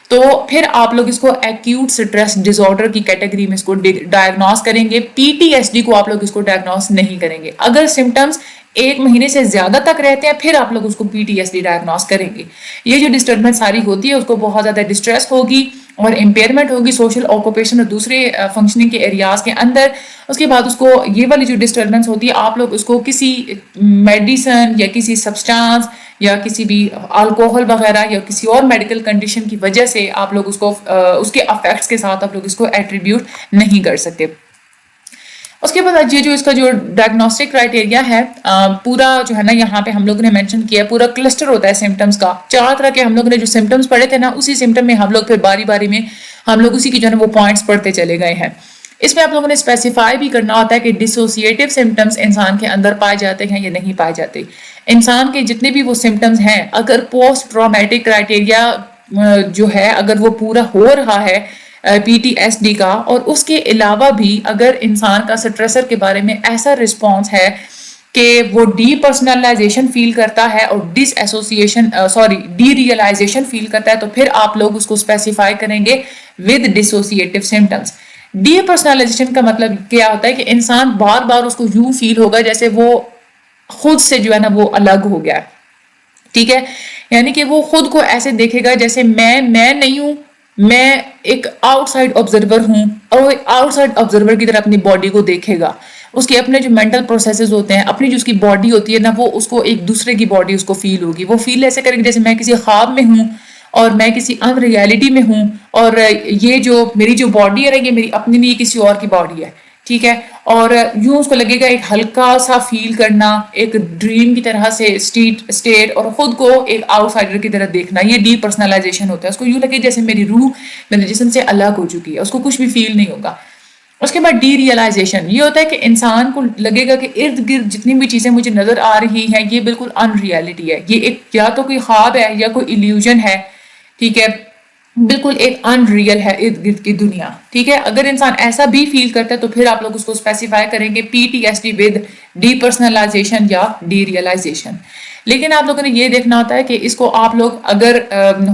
تو پھر آپ لوگ اس کو ایکیوٹ سٹریس ڈس آرڈر کی کیٹیگری میں اس کو ڈائگنوز کریں گے. PTSD کو آپ لوگ اس کو ڈائگنوز نہیں کریں گے. اگر سمٹمز 1 مہینے سے زیادہ تک رہتے ہیں پھر آپ لوگ اس کو PTSD ڈائگنوز کریں گے. یہ جو ڈسٹربنس ساری ہوتی ہے اس کو بہت زیادہ ڈسٹریس ہوگی اور امپیئرمنٹ ہوگی سوشل آکوپیشن اور دوسرے فنکشننگ کے ایریاز کے اندر. اس کے بعد اس کو یہ والی جو ڈسٹربنس ہوتی ہے آپ لوگ اس کو کسی میڈیسن یا کسی سبسٹانس یا کسی بھی الکوہل وغیرہ یا کسی اور میڈیکل کنڈیشن کی وجہ سے آپ لوگ اس کو اس کے افیکٹس کے ساتھ آپ لوگ اس کو ایٹریبیوٹ نہیں کر سکتے. اس کے بعد یہ جو اس کا جو ڈائگنوسٹک کرائٹیریا ہے پورا جو ہے نا یہاں پہ ہم لوگ نے مینشن کیا پورا کلسٹر ہوتا ہے سمٹمز کا. 4 طرح کے ہم لوگ نے جو سمٹمز پڑھے تھے نا اسی سمٹم میں ہم لوگ پھر باری باری میں ہم لوگ اسی کی جو ہے نا وہ پوائنٹس پڑھتے چلے گئے ہیں. اس میں آپ لوگوں نے اسپیسیفائی بھی کرنا ہوتا ہے کہ ڈسوسیٹیو سمٹمز انسان کے اندر پائے جاتے ہیں یا نہیں پائے جاتے. انسان کے جتنے بھی وہ سمٹمز ہیں اگر پوسٹ ٹرامیٹک کرائٹیریا جو ہے اگر وہ پورا ہو رہا ہے PTSD کا, اور اس کے علاوہ بھی اگر انسان کا سٹریسر کے بارے میں ایسا رسپانس ہے کہ وہ ڈی پرسنلائزیشن فیل کرتا ہے اور ڈی ریئلائزیشن فیل کرتا ہے تو پھر آپ لوگ اس کو اسپیسیفائی کریں گے ود ڈسوسیٹیو سمٹمز. ڈی پرسنلائزیشن کا مطلب کیا ہوتا ہے کہ انسان بار بار اس کو یوں فیل ہوگا جیسے وہ خود سے جو ہے نا وہ الگ ہو گیا. ٹھیک ہے, یعنی کہ وہ خود کو ایسے دیکھے گا جیسے میں نہیں ہوں, میں ایک آؤٹ سائڈ آبزرور ہوں, اور وہ آؤٹ سائڈ آبزرور کی طرح اپنی باڈی کو دیکھے گا. اس کے اپنے جو مینٹل پروسیسز ہوتے ہیں, اپنی جو اس کی باڈی ہوتی ہے نا, وہ اس کو ایک دوسرے کی باڈی اس کو فیل ہوگی. وہ فیل ایسے کرے گی جیسے میں کسی خواب میں ہوں اور میں کسی ان ریالٹی میں ہوں, اور یہ جو میری جو باڈی ہے نا, یہ میری اپنی نہیں, کسی اور کی باڈی ہے, ٹھیک ہے. اور یوں اس کو لگے گا ایک ہلکا سا فیل کرنا, ایک ڈریم کی طرح سے اسٹیٹ, اور خود کو ایک آؤٹ سائڈر کی طرح دیکھنا. یہ ڈی پرسنلائزیشن ہوتا ہے. اس کو یوں لگے جیسے میری روح میرے جسم سے الگ ہو چکی ہے, اس کو کچھ بھی فیل نہیں ہوگا. اس کے بعد ڈی ریئلائزیشن, یہ ہوتا ہے کہ انسان کو لگے گا کہ ارد گرد جتنی بھی چیزیں مجھے نظر آ رہی ہیں یہ بالکل ان ریالٹی ہے, یہ ایک یا تو کوئی خواب ہے یا کوئی ایلیوژن ہے, ٹھیک ہے, بالکل ایک ان ریئل ہے ارد گرد کی دنیا, ٹھیک ہے. اگر انسان ایسا بھی فیل کرتا ہے تو پھر آپ لوگ اس کو اسپیسیفائی کریں گے PTSD ود ڈی پرسنلائزیشن یا ڈی ریئلائزیشن. لیکن آپ لوگوں نے یہ دیکھنا ہوتا ہے کہ اس کو آپ لوگ اگر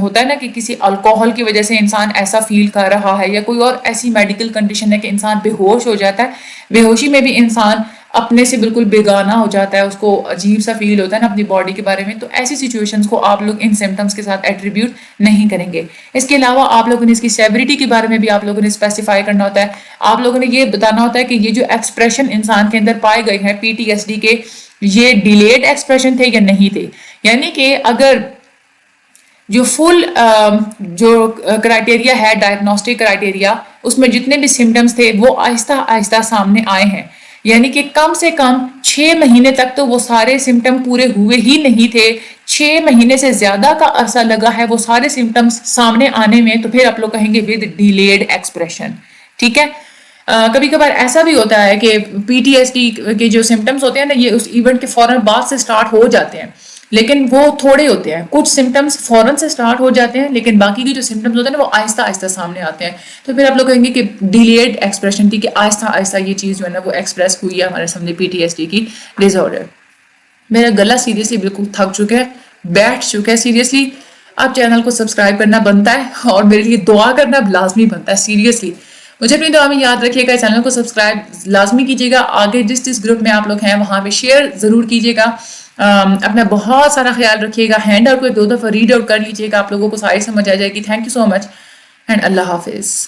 ہوتا ہے نا کہ کسی الکوہل کی وجہ سے انسان ایسا فیل کر رہا ہے, یا کوئی اور ایسی میڈیکل کنڈیشن ہے کہ انسان بے ہوش ہو جاتا ہے, بے ہوشی میں بھی انسان اپنے سے بالکل بیگانہ ہو جاتا ہے, اس کو عجیب سا فیل ہوتا ہے نا اپنی باڈی کے بارے میں, تو ایسی سچویشنز کو آپ لوگ ان سمٹمز کے ساتھ ایٹریبیوٹ نہیں کریں گے. اس کے علاوہ آپ لوگوں نے اس کی سیوریٹی کے بارے میں بھی آپ لوگوں نے اسپیسیفائی کرنا ہوتا ہے. آپ لوگوں نے یہ بتانا ہوتا ہے کہ یہ جو ایکسپریشن انسان کے اندر پائے گئے ہیں PTSD کے, یہ ڈیلیڈ ایکسپریشن تھے یا نہیں تھے. یعنی کہ اگر جو فل جو کرائٹیریا ہے, ڈائگنوسٹک کرائٹیریا, اس میں جتنے بھی سمٹمز تھے وہ آہستہ آہستہ سامنے آئے ہیں. یعنی کہ کم سے کم 6 مہینے تک تو وہ سارے سمٹم پورے ہوئے ہی نہیں تھے, 6 مہینے سے زیادہ کا عرصہ لگا ہے وہ سارے سمٹمز سامنے آنے میں, تو پھر آپ لوگ کہیں گے ود ڈیلیڈ ایکسپریشن, ٹھیک ہے. کبھی کبھار ایسا بھی ہوتا ہے کہ PTSD کے جو سمٹمز ہوتے ہیں نا, یہ اس ایونٹ کے فوراً بعد سے سٹارٹ ہو جاتے ہیں, لیکن وہ تھوڑے ہوتے ہیں. کچھ سمٹمز فوراً سے سٹارٹ ہو جاتے ہیں, لیکن باقی کے جو سمٹمز ہوتے ہیں نا وہ آہستہ آہستہ سامنے آتے ہیں. تو پھر آپ لوگ کہیں گے کہ ڈیلیڈ ایکسپریشن تھی, کہ آہستہ آہستہ یہ چیز جو ہے نا وہ ایکسپریس ہوئی ہے ہمارے سامنے PTSD کی ڈس آرڈر. میرا گلا سیریسلی بالکل تھک چکا ہے, بیٹھ چکا ہے سیریسلی. آپ چینل کو سبسکرائب کرنا بنتا ہے, اور میرے لیے دعا کرنا لازمی بنتا ہے. سیریسلی مجھے اپنی دعا میں یاد رکھیے گا, چینل کو سبسکرائب لازمی کیجیے گا. آگے جس گروپ میں آپ لوگ ہیں وہاں پہ شیئر ضرور کیجیے گا. اپنا بہت سارا خیال رکھیے گا. ہینڈ آؤٹ کو 2 دفعہ ریڈ آؤٹ کر لیجیے گا, آپ لوگوں کو ساری سمجھ آ جائے گی. Thank you so much and اللہ حافظ.